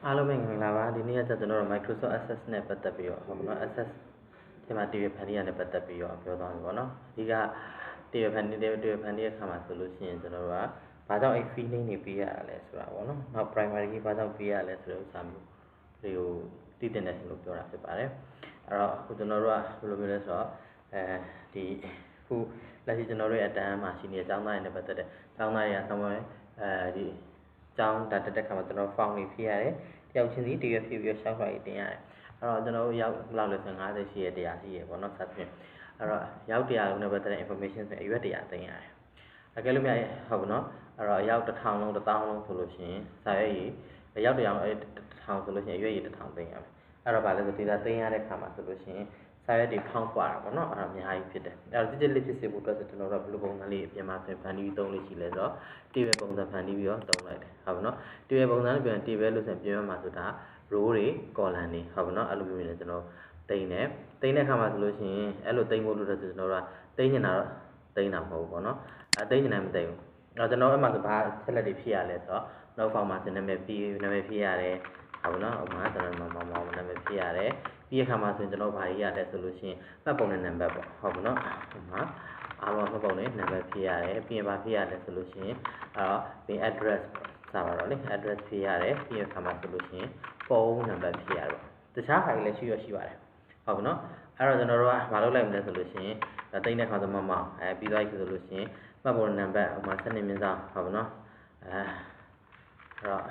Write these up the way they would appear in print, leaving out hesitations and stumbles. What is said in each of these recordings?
အားလုံးပဲမင်္ဂလာပါဒီနေ့ကကျွန်တော်တို့ Microsoft Access နဲ့ပတ်သက်ပြီးတော့ဟုတ်ပါတော့ Access ဒီမှာ TV ဖန်တီးရနဲ့ပတ်သက်ပြီးတော့ပြောသွားမယ်ပေါ့နော်အဓိက TV ဖန်တီးတဲ့အခါမှာဆိုလို့ရှိရင်ကျွန်တော်တို့ကဘာကြောင့်အဲ့ feeling တွေပေးရတာလဲဆိုတာပေါ့နော်နောက် primary key ဘာကြောင့်ပေးရလဲဆိုတဲ့ဥစ္စာမျိုးတွေကိုသိတဲ့တယ်လို့ပြောတာဖြစ်ပါတယ်အဲ့တော့အခုကျွန်တော်တို့ကဘယ်လိုမျိုးလဲဆိုတော့ဒီခုလက်ရှိကျွန်တော်တို့ရဲ့အတန်းမှာရှိနေတဲ့ကျောင်းသားတွေနဲ့ပတ်သက်တဲ့ကျောင်းသားတွေကဆောင်းပွဲဒီကျောင်းတက်တဲ့ခါမှာကျွန်တော် form တွေဖြည့်ရတယ်တယောက်ချင်းစီတရွက်ဖြည့်ပြီးတော့ရှောက်ခွာရေးတင်ရတယ်အဲ့တော့ကျွန်တော်တို့ရောက်လောက်လို့ဆို50ရှိရ100ရှိရပေါ့နော်ဆက်ဖြင့်အဲ့တော့ရောက်100လုံးနဲ့ပတ်သက်တဲ့ information ဆိုအရွက်100တင်ရတယ်အကယ်လို့များဟုတ်ပါနော်အဲ့တော့ရောက်1000လုံး1000လုံးဆိုလို့ရှိရင်စာရွက်ရည်ရောက်100အဲ့1000ဆိုလို့ရှိရင်အရွက်ရည်1000တင်ရမယ်အဲ့တော့ဗာလဲဆိုဒေတာတင်ရတဲ့ခါမှာဆိုလို့ရှိရင်စာရွက်တွေဖောင်းပွားတာပေါ့နော်အဲ့ဒါအများကြီးဖြစ်တယ်အဲ့တော့ digital ဖြစ်စေဖို့အတွက်ဆိုကျွန်တော်တို့ဘယ်လိုပုံစံလေးအပြင်မှာဆိုဖန်တီးပြီးသုံးလို့ရှိလဲဆိုတော့ table ပုံစံဖန်တီးပြီးတော့သုံးလိုက်တယ်ဟုတ်ပါနော် table ပုံစံနဲ့ပြန် table လို့ဆိုရင်ပြင်မှာဆိုတာ row တွေ column တွေဟုတ်ပါနော်အဲ့လိုမျိုးနေကျွန်တော်တိန်းတယ်တိန်းတဲ့ခါမှာဆိုလို့ရှိရင်အဲ့လိုတိန်းဖို့လို့ဆိုကျွန်တော်တို့ကတိန်းနေတာတော့တိန်းတာမဟုတ်ဘူးပေါ့နော်တိန်းနေနိုင်မသိဘူးအဲ့ကျွန်တော်အဲ့မှာဆိုဘာချက်လက်တွေဖြည့်ရလဲဆိုတော့နောက် form မှာဆိုနာမည်ဖြည့်ရတယ်ဟုတ်ပါနော်ဥပမာကျွန်တော်နာမည်ဖြည့်ရတယ်ပြီးတဲ့ခါမှာဆိုရင်ကျွန်တော်ဘာရေးရလဲဆိုလို့ရှိရင်မှတ်ပုံနဲ့နံပါတ်ပေါ့ဟုတ်ပါနော်ဥပမာအားလုံးမှတ်ပုံနဲ့နံပါတ်ဖြည့်ရတယ်ပြီးရင်ဘာဖြည့်ရလဲဆိုလို့ရှိရင်အဲ့တော့ဒီ address စာပါတော့လေ address ဖြည့်ရတယ်ပြီးတဲ့ခါမှာဆိုလို့ရှိရင်ဖုန်းနံပါတ်ဖြည့်ရတယ်တခြားဟာတွေလည်းရှိပါတယ်ဟုတ်ပါနော်အဲ့တော့ကျွန်တော်တို့ကမလုပ်လိုက်မလဲဆိုလို့ရှိရင်တိတ်တဲ့ခါဆိုမှပြီးသွားပြီဆိုလို့ရှိရင်မှတ်ပုံနံပါတ်ဥပမာ7မြင်းစားဟုတ်ပါနော်အဲ့တော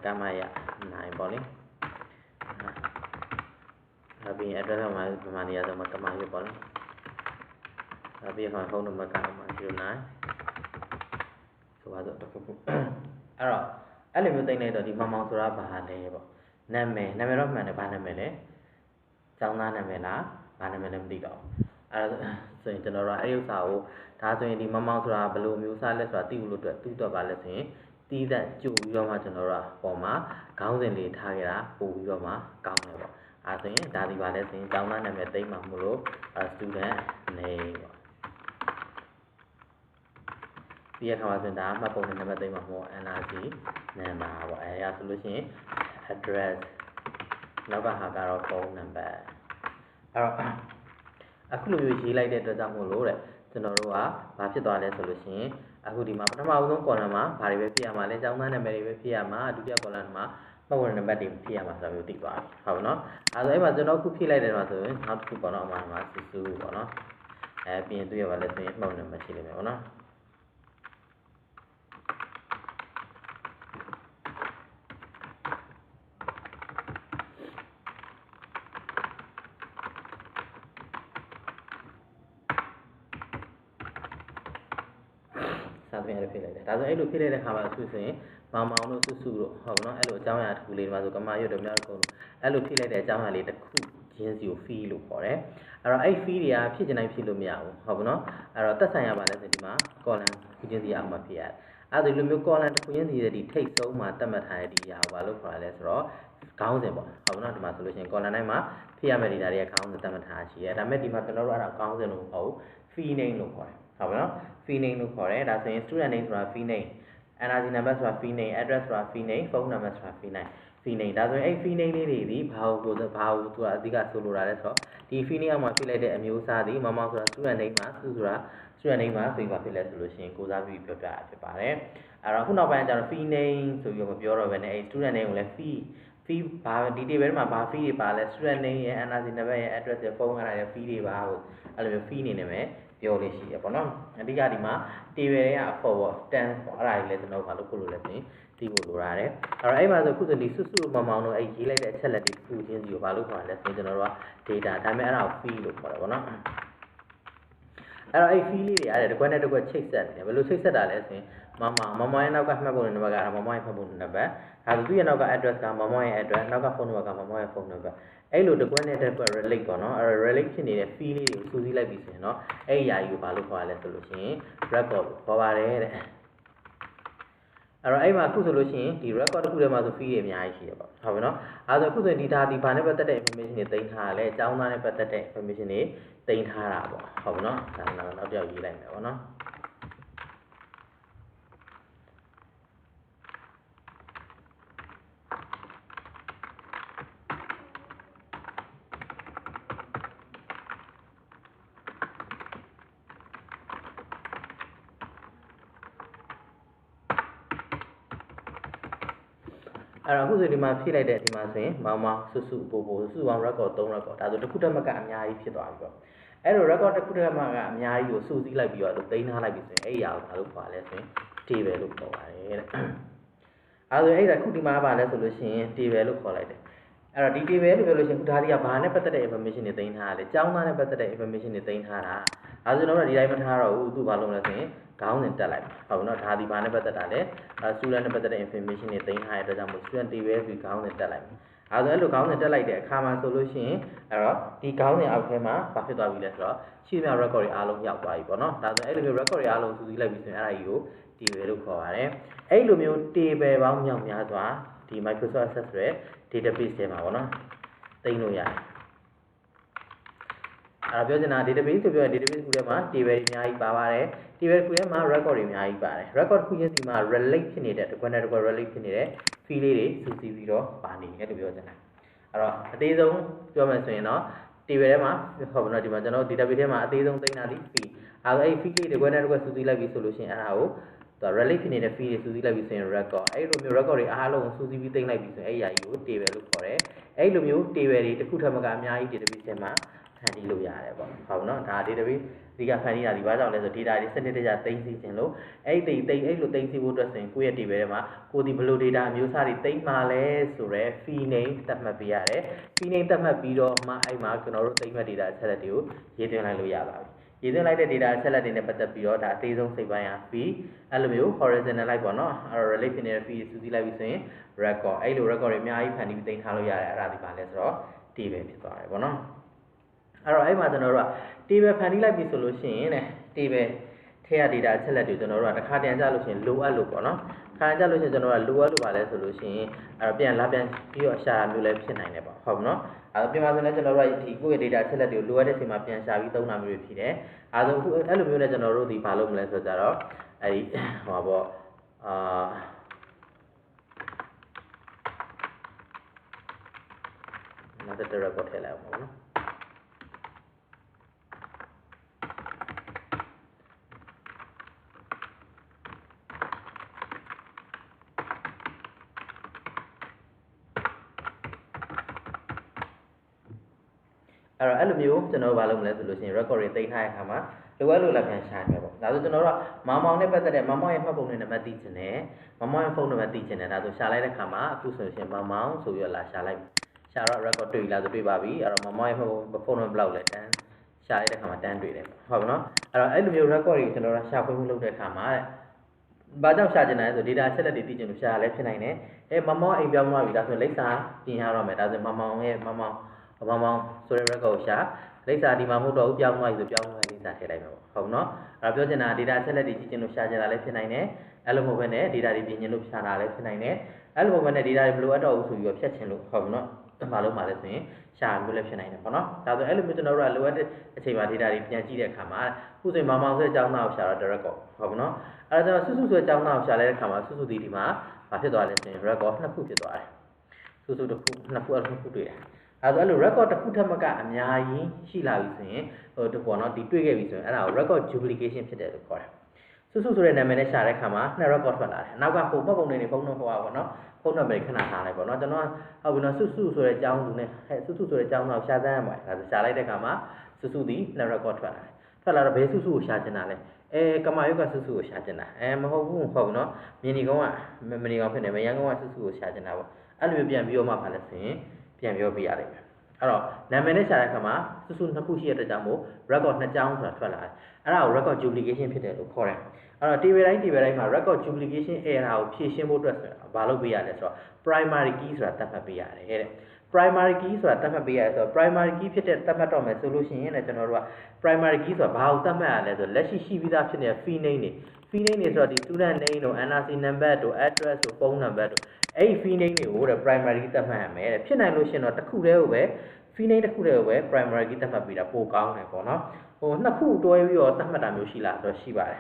့ကမရနိုင်ပေါ့လေအပြင် address မှာဒီမှာနေရာဆိုမှာကမရပေါ့လေအပြင်ဖုန်းနံပါတ်ကမှ09ဆိုတော့တခုခုအဲ့တော့အဲ့လိုမျိုးသိနေတော့ဒီမောင်ဆိုတာဘာလဲပေါ့နာမည်တော့မှန်တယ်ဘာနာမည်လဲကျောင်းသားနာမည်လားဘာနာမည်လဲမသိတော့အဲ့ဒါဆိုရင်ကျွန်တော်တို့အဲ့ဒီဥစ္စာကိုဒါဆိုရင်ဒီမောင်ဆိုတာဘယ်လိုမျိုးစားလဲဆိုတာသိဖို့လို့အတွက်သူ့တော့ပါလဲဆိုရင်တီးသက်ကြိုပြီးတော့မှကျွန်တော်တို့ပေါ်မှာခေါင်းစဉ်လေးထားခဲ့တာပို့ပြီးတော့မှကောင်းတယ်ပေါ့အဲဆိုရင်ဒါဒီပါလဲဆိုရင်ကျောင်းသားနာမည်သိမ်းမှာမလို့ student name ပေါ့ပြီးရခါမှာဆိုရင်ဒါမှတ်ပုံနဲ့နံပါတ်သိမ်းမှာမဟုတ် NRC number ပေါ့အဲရဆိုလို့ရှိရင် address နောက်ကဟာကတော့ဖုန်းနံပါတ်အဲ့တော့အခုလိုမျိုးရေးလိုက်တဲ့အတွက်ကြောင့်မို့လို့တဲ့ကျွန်တော်တို့ကဘာဖြစ်သွားလဲဆိုလို့ရှိရင်အခုဒီမှာပထမဆုံး column မှာဘာတွေပဲဖြည့်ရမှာလဲကျောင်းသားနာမည်တွေပဲဖြည့်ရမှာဒုတိယ column မှာမှတ်ပုံနံပါတ်တွေဖြည့်ရမှာဆိုတော့မျိုးသိသွားပြီဟုတ်ပါနော်အဲဆိုအဲ့မှာကျွန်တော်ခုဖြည့်လိုက်တယ်တော့ဆိုရင်နောက်တစ်ခုပေါ့နော်အမှန်မှာစုစုပေါ့နော်ပြီးရင်တွေ့ရပါလဲဆိုရင်မှတ်ပုံနံပါတ်ရှိနေမယ်ပေါ့နော်စာသင်ရဖြစ်လိုက်တယ်ဒါဆိုအဲ့လိုဖြစ်လိုက်တဲ့ခါမှာဆိုရင်မောင်တို့စုတို့ဟုတ်ပါနော်အဲ့လိုအကြောင်းအရာတစ်ခုလေးဒီမှာဆိုကမာရွတ်တို့များတို့ကုန်အဲ့လိုဖြစ်လိုက်တဲ့အကြောင်းအရာလေးတစ်ခုချင်းစီကို fee လို့ခေါ်တယ်အဲ့တော့အဲ့ fee တွေကဖြစ်ချင်တိုင်းဖြစ်လို့မရဘူးဟုတ်ပါနော်အဲ့တော့သက်ဆိုင်ရပါလဲဆိုဒီမှာ column ခုချင်းစီအောက်မှာဖြစ်ရတယ်အဲ့ဒီလိုမျိုး column တစ်ခုချင်းစီရဲ့ဒီထိပ်ဆုံးမှာသတ်မှတ်ထားတဲ့ဒီအရာကိုဘာလို့ခေါ်ရလဲဆိုတော့ခေါင်းစဉ်ပေါ့ဟုတ်ပါနော်ဒီမှာဆိုလို့ရှိရင် column တိုင်းမှာဖြစ်ရမယ့် data တွေကခေါင်းစဉ်သတ်မှတ်ထားရှိရဲဒါပေမဲ့ဒီမှာကျွန်တော်တို့အဲ့ဒါခေါင်းစဉ်လို့မဟုတ်ဘူး fee name လို့ခေါ်တယ်ဟုတ်ပါနော် fee name လို့ခေါ်တယ်ဒါဆိုရင် student name ဆိုတာ fee name NRC number ဆိုတာ fee name address ဆိုတာ fee name phone number ဆိုတာ fee name ဒါဆိုရင်အဲ့ fee name လေးတွေဒီဘာကိုသူကအဓိကဆိုလိုတာလဲဆိုတော့ဒီ fee name အောက်မှာပြလိုက်တဲ့အမျိုးအစားဒီမောင်ဆိုတာ student name မှာစုဆိုတာ student name မှာဆိုပြီးပါဖြစ်လဲဆိုလို့ရှိရင်ကိုစားပြီးပြောပြတာဖြစ်ပါတယ်အဲ့တော့ခုနောက်ပိုင်းကျတော့ fee name ဆိုပြီးမပြောတော့ဘဲနဲ့အဲ့ student name ကိုလည်း fee ဘာဒီ table မှာဘာ fee တွေပါလဲ student name ရဲ့ NRC number ရဲ့ address ရဲ့ phone အဲ့ဒါရဲ့ fee တွေပါဟုတ်အဲ့လိုမျိုး fee နေနေမယ်ပြောလို့ရှိရပေါ့နော်အဓိကဒီမှာ table တွေကအဖို့ပေါ့ 10 ပေါ့အဲ့ဒါကြီးလည်းကျွန်တော်ဘာလို့ခုလိုလဲဆိုရင်သိဖို့လိုရတယ်အဲ့တော့အဲ့မှာဆိုခုဆိုဒီစုမောင်တို့အဲ့ရေးလိုက်တဲ့အချက်လက်တွေခုချင်းစီကိုဘာလို့ခေါ်ရလဲဆိုရင်ကျွန်တော်တို့က data ဒါပေမဲ့အဲ့ဒါကို fee လို့ခေါ်တယ်ပေါ့နော်အဲ့တော့အဲ့ fee လေးတွေအဲ့ဒါတစ်ခွက်နဲ့တစ်ခွက်ချိတ်ဆက်နေတယ်ဘယ်လိုချိတ်ဆက်တာလဲဆိုရင်မောင်ရဲ့နောက်ကမှတ်ပုံနံပါတ်ကမောင်ရဲ့မှတ်ပုံနံပါတ်ဒါဆိုသူ့ရဲ့နောက်က address ကမောင်ရဲ့ address နောက်ကဖုန်းနံပါတ်ကမောင်ရဲ့ဖုန်းနံပါတ်အဲ့လိုတစ်ခွက်နဲ့တစ်ခွက် relate ပေါ့နော်အဲ့ relate ဖြစ်နေတဲ့ fee လေးတွေကိုစုစည်းလိုက်ပြီဆိုရင်တော့အဲ့အရာကြီးကိုဘာလို့ခေါ်ရလဲဆိုလို့ရှိရင် record ခေါ်ပါတယ်တဲ့အဲ့တော့အဲ့မှာအခုဆိုလို့ရှိရင်ဒီ record တစ်ခုထဲမှာဆို fee တွေအများကြီးရှိတယ်ပေါ့ဟုတ်ပြီနော်အဲဆိုအခုဆိုရင်ဒီဘာနဲ့ပတ်သက်တဲ့ information တွေတင်ထားရလဲအကြောင်းသားနဲ့ပတ်သက်တဲ့ information တွေတင်ထားတာပေါ့ဟုတ်ပြီနော်ဒါနောက်တစ်ယောက်ရေးလိုက်မယ်ပေါ့နော် အခုဆိုဒီမှာဖြည့်လိုက်တဲ့ဒီမှာဆိုရင်မောင်မောင်စုပို့စုပေါင်း record 3 record ဒါဆိုတစ်ခုတည်းမကအများကြီးဖြစ်သွားပြီပေါ့အဲ့လို record တစ်ခုတည်းမကအများကြီးကိုစုစည်းလိုက်ပြီးတော့သိမ်းထားလိုက်ပြီဆိုရင်အဲ့ဒီအရာကိုဘာလို့ခေါ်လဲဆိုရင် table လို့ခေါ်ပါတယ်တဲ့အဲ့ဒါအဲ့ဒါခုဒီမှာပါလဲဆိုလို့ရှိရင် table လို့ခေါ်လိုက်တယ်အဲ့တော့ဒီ table လို့ပြောလို့ရှိရင်ခုဒါဒီကဘာနဲ့ပတ်သက်တဲ့ information တွေသိမ်းထားရလဲကျောင်းသားနဲ့ပတ်သက်တဲ့ information တွေသိမ်းထားတာအဲ့ဒါဆိုတော့ဒီတိုင်းမထားတော့ဘူးသူဘာလုပ်လဲဆိုရင်ခေါင်းစဉ်တက်လိုက်ဟုတ်ပြီနော်ဒါဒီဘာနဲ့ပတ်သက်တာလဲ student နဲ့ပတ်သက်တဲ့ information တွေသိမ်းထားရတဲ့အတွက်ကြောင့်မို့ student table ပြီးခေါင်းစဉ်တက်လိုက်အဲ့လိုခေါင်းစဉ်တက်လိုက်တဲ့အခါမှာဆိုလို့ရှိရင်အဲ့တော့ဒီခေါင်းစဉ်အောက်ထဲမှာဘာဖြစ်သွားပြီလဲဆိုတော့ရှင်းပြ record တွေအားလုံးရောက်သွားပြီပေါ့နော်ဒါဆိုအဲ့လိုမျိုး record တွေအားလုံးစုစည်းလိုက်ပြီဆိုရင်အဲ့ဒါကြီးကို table လို့ခေါ်ပါတယ်အဲ့လိုမျိုး table ပေါင်းမြောက်များစွာဒီ Microsoft Access ရဲ့ database ထဲမှာပေါ့နော်သိမ်းလို့ရတယ်အဲ့တော့ပြောချင်တာ database ဆိုပြောရင် database ခုထဲမှာ table တွေအများကြီးပါပါတယ် table ခုထဲမှာ record တွေအများကြီးပါတယ် record ခုချင်းစီမှာ relate ဖြစ်နေတဲ့တစ်ခွက်နဲ့တစ်ခွက် relate ဖြစ်နေတဲ့ file လေးတွေစုစည်းပြီးတော့ပါနေတယ်လို့ပြောချင်တာအဲ့တော့အသေးဆုံးပြောမယ်ဆိုရင်တော့ table ထဲမှာဟုတ်ပါတော့ဒီမှာကျွန်တော် database ထဲမှာအသေးဆုံးသိမ်းတာဒီ file အဲ့ file လေးတစ်ခွက်နဲ့တစ်ခွက်စုစည်းလိုက်ပြီးဆိုလို့ရှိရင်အဲ့ဒါကိုrelate ဖြစ်နေတဲ့ file တွေစုစည်းလိုက်ပြီးဆိုရင် record အဲ့လိုမျိုး record တွေအားလုံးစုစည်းပြီးသိမ်းလိုက်ပြီးဆိုရင်အဲ့ဒီအရာကြီးကို table လို့ခေါ်တယ်အဲ့လိုမျိုး table တွေတစ်ခုထက်မကအများကြီး database ထဲမှာဖန်တီးလို့ရတယ်ပေါ့ဟုတ်ပါတော့ဒါ database ဒီကဖန်တီးတာဒီဘာကြောင့်လဲဆို data တွေစနစ်တကျသိမ်းစီခြင်းလို့အဲ့လိုသိမ်းစီဖို့အတွက်ဆိုရင်ကိုယ့်ရဲ့ table ထဲမှာကိုဒီဘယ်လို data အမျိုးအစားတွေသိမ်းမှာလဲဆိုတော့ file name သတ်မှတ်ပေးရတယ် file name သတ်မှတ်ပြီးတော့မှအဲ့မှာကျွန်တော်တို့သိမ်းမဲ့ data အချက်အလက်တွေကိုရေးသွင်းလိုက်လို့ရပါပြီရေးသွင်းလိုက်တဲ့ data အချက်အလက်တွေနဲ့ပတ်သက်ပြီးတော့ဒါအသေးဆုံးစိတ်ပိုင်းဟာ file အဲ့လိုမျိုး horizontal လိုက်ပေါ့နော်အဲ့တော့ relate ဖြစ်နေတဲ့ file စုစည်းလိုက်ပြီးဆိုရင် record အဲ့လို record တွေအများကြီးဖန်တီးပြီးသိမ်းထားလို့ရတယ်အဲ့ဒါဒီပါလဲဆိုတော့ table ဖြစ်သွားတယ်ပေါ့နော်အဲ့တော့အဲ့မှာကျွန်တော်တို့က table ဖန်တီးလိုက်ပြီဆိုလို့ရှိရင်တဲ့ table ထဲက data အချက်လက်တွေကျွန်တော်တို့ကတစ်ခါတည်းကြလို့ရှိရင်လိုအပ်လို့ပေါ့နော်ခါကြလို့ရှိရင်ကျွန်တော်တို့ကလိုအပ်လို့ပါလဲဆိုလို့ရှိရင်အဲ့တော့ပြန်ပြီးတော့ရှာမျိုးလည်းဖြစ်နိုင်တယ်ပေါ့ဟုတ်ပြီနော်အဲ့တော့ပြန်ပါဆိုလည်းကျွန်တော်တို့ကဒီကိုယ့်ရဲ့ data အချက်လက်တွေကိုလိုအပ်တဲ့ချိန်မှာပြန်ရှာပြီးသုံးတာမျိုးတွေဖြစ်တယ်အဲ့ဒါဆိုအဲ့လိုမျိုးနဲ့ကျွန်တော်တို့ဒီဘာလုပ်မလဲဆိုကြတော့အဲ့ဒီဟိုပါပေါ့နောက်တစ် record ထည့်လိုက်အောင်ပေါ့နော်အဲ့လိုမျိုးကျွန်တော်ဘာလုပ်မလဲဆိုလို့ရှိရင် record တွေသိမ်းထားတဲ့အခါမှာလိုအပ်လို့လည်းပြန်ရှာနေပေါ့ဒါဆိုကျွန်တော်တို့ကမောင်နဲ့ပတ်သက်တဲ့မောင်ရဲ့မှတ်ပုံတင်နံပါတ်သိချင်တယ်မောင်ရဲ့ဖုန်းနံပါတ်သိချင်တယ်ဒါဆိုရှာလိုက်တဲ့အခါမှာအခုဆိုရှင်မောင်ဆိုပြီးတော့လာရှာလိုက်ရှာတော့ record တွေ့ပြီလားဆိုတွေ့ပါပြီအဲ့တော့မောင်ရဲ့ဖုန်းနံပါတ်ဘယ်လောက်လဲတန်းရှာလိုက်တဲ့အခါမှာတန်းတွေ့တယ်ဟုတ်ပါနော်အဲ့လိုမျိုး record တွေကျွန်တော်တို့ရှာဖွေမှုလုပ်တဲ့အခါမှာဘာကြောင့်ရှာချင်တယ်ဆို data ချက်လက်တွေသိချင်လို့ရှာရလဲဖြစ်နိုင်တယ်မောင်အိမ်ပြောင်းသွားပြီဒါဆိုလိပ်စာပြင်ရတော့မယ်ဒါဆိုမောင်ရဲ့မောင်ဆိုတဲ့ record ကိုရှာလိပ်စာဒီမှာမဟုတ်တော့ဘူးပြောင်းသွားပြီဆိုပြောင်းသွားလိပ်စာထည့်လိုက်မှာပေါ့ဟုတ်နော်အဲ့တော့ပြောချင်တာ data ချက်လက်တွေကြည့်ချင်လို့ရှာချင်တာလည်းဖြစ်နိုင်တယ်အဲ့လိုမဟုတ်ဘဲနဲ့ data တွေပြင်ချင်လို့ရှာတာလည်းဖြစ်နိုင်တယ်အဲ့လိုမဟုတ်ဘဲနဲ့ data တွေမလိုအပ်တော့ဘူးဆိုပြီးတော့ဖြတ်ချင်လို့ဟုတ်နော်မလုပ်မှလည်းဆိုရင်ရှာမျိုးလည်းဖြစ်နိုင်တယ်ပေါ့နော်ဒါဆိုအဲ့လိုမျိုးကျွန်တော်တို့ကလိုအပ်တဲ့အချိန်မှာ data တွေပြန်ကြည့်တဲ့အခါမှာခုဆိုရင်မောင်ဆိုတဲ့အကြောင်းသားကိုရှာတော့ direct ပေါ့ဟုတ်နော်အဲ့တော့ကျွန်တော်စုဆိုတဲ့အကြောင်းသားကိုရှာလိုက်တဲ့အခါမှာစုဒီမှာဘာဖြစ်သွားလဲဆိုရင် record နှစ်ခုဖြစ်သွားတယ်စုတစ်ခုနှစ်ခုနှစ်ခုတွေ့တယ်အဲ့လို record တစ်ခုထက်မကအများကြီးရှိလာပြီဆိုရင်ဟိုပေါ့နော်ဒီတွေ့ခဲ့ပြီဆိုရင်အဲ့ဒါကို record duplication ဖြစ်တယ်လို့ခေါ်တယ်စုဆိုတဲ့နာမည်နဲ့ရှာတဲ့အခါမှာနှစ် record ထွက်လာတယ်နောက်ကဟိုမှတ်ပုံတင်တွေဖုန်းနံပါတ်ပေါ့နော်ဖုန်းနံပါတ်ခဏထားလိုက်ပေါ့နော်ကျွန်တော်ဟုတ်ပြီနော်စုဆိုတဲ့အကြောင်းသူနဲ့စုဆိုတဲ့အကြောင်းတော့ရှာသမ်းရမှာဒါဆိုရှာလိုက်တဲ့အခါမှာစုဒီနှစ် record ထွက်လာတယ်ထွက်လာတော့ဘယ်စုကိုရှာချင်တာလဲကမာယုတ်ကစုကိုရှာချင်တာမဟုတ်ဘူးဟုတ်ပြီနော်မြင်းဒီကောင်ကမနေကောင်ဖြစ်နေမရန်ကောင်ကစုကိုရှာချင်တာပေါ့အဲ့လိုမျိုးပြန်ပြီးတော့မှပါလဲဆိုရင်ပြန်ပြောပြရလိမ့်မယ်အဲ့တော့နာမည်နဲ့ရှာတဲ့အခါမှာစုနှစ်ခုရှိတဲ့အတွက်ကြောင့်မို့ record နှစ်ကြောင်းဆိုတာထွက်လာတယ်အဲ့ဒါကို record duplication ဖြစ်တယ်လို့ခေါ်တယ်အဲ့တော့ table တိုင်းမှာ record duplication error ကိုဖြည့်ရှင်းဖို့အတွက်ဆိုတာဘာလုပ်ပေးရလဲဆိုတော့ primary key ဆိုတာသတ်မှတ်ပေးရတယ်တဲ့ primary key ဆိုတာသတ်မှတ်ပေးရတယ်ဆိုတော့ primary key ဖြစ်တဲ့သတ်မှတ်တော့မယ်ဆိုလို့ရှိရင်လည်းကျွန်တော်တို့က primary key ဆိုတာဘာကိုသတ်မှတ်ရလဲဆိုတော့လက်ရှိပြီးသားဖြစ်နေတဲ့ file name တွေ file name တွေဆိုတော့ဒီ student name တို့ NRC number တို့ address တို့ phone number တို့အဲ့ဒီ file name တွေကိုတဲ့ primary key သတ်မှတ်ရမယ်တဲ့ဖြစ်နိုင်လို့ရှိရင်တော့တစ်ခုတည်းကိုပဲ file name တစ်ခုတည်းကိုပဲ primary key သတ်မှတ်ပြီးတာပိုကောင်းတယ်ပေါ့နော်ဟိုနှစ်ခုတွဲပြီးတော့သတ်မှတ်တာမျိုးရှိလားဆိုတော့ရှိပါတယ်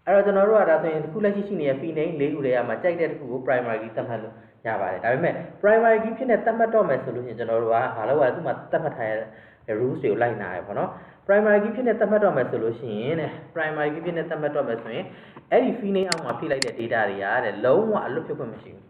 အဲ့တော့ကျွန်တော်တို့ကဒါဆိုရင်တစ်ခုလက်ရှိနေတဲ့ file name ၄ခုတည်းကမှကြိုက်တဲ့တစ်ခုကို primary key သတ်မှတ်လို့ရပါတယ်ဒါပေမဲ့ primary key ဖြစ်နေသတ်မှတ်တော့မယ်ဆိုလို့ရှိရင်ကျွန်တော်တို့ကဘာလို့လဲသူ့မှာသတ်မှတ်ထားတဲ့ rules တွေကိုလိုက်နာရပေါ့နော် primary key ဖြစ်နေသတ်မှတ်တော့မယ်ဆိုလို့ရှိရင်တဲ့ primary key ဖြစ်နေသတ်မှတ်တော့မယ်ဆိုရင်အဲ့ဒီ file name အောက်မှာဖိလိုက်တဲ့ data တွေကတဲ့လုံးဝအလွတ်ဖြုတ်ခွင့်မရှိဘူး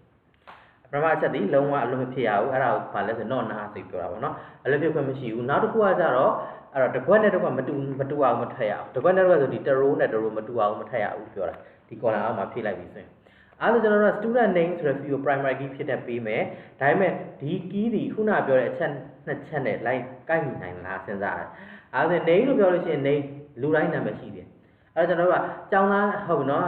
ပထမချက်ဒီလုံးဝအလုံးမဖြစ်ရဘူးအဲ့ဒါကိုဘာလဲဆိုတော့နာစိတ်ပြောတာပေါ့နော်အလုံးဖြစ်ခွင့်မရှိဘူးနောက်တစ်ခုကကြတော့အဲ့တော့တစ်ခွက်နဲ့တစ်ခွက်မတူအောင်မထည့်ရအောင်တစ်ခွက်နဲ့တစ်ခွက်ဆိုဒီတရိုးနဲ့တရိုးမတူအောင်မထည့်ရဘူးပြောတာဒီ column အောက်မှာဖြည့်လိုက်ပြီဆိုရင်အဲ့ဒါကျွန်တော်တို့ student name ဆိုတဲ့ field primary key ဖြစ်တဲ့ပေးမယ်ဒါပေမဲ့ဒီ key ဒီခုနပြောတဲ့အချက်နှစ်ချက်နဲ့ line ကိုက်ညီနိုင်လားစဉ်းစားတယ်အဲ့ဒါ name လို့ပြောလို့ရှိရင် name လူတိုင်းနာမည်ရှိတယ်အဲ့တော့ကျွန်တော်တို့ကကျောင်းသားဟုတ်ပြီနော်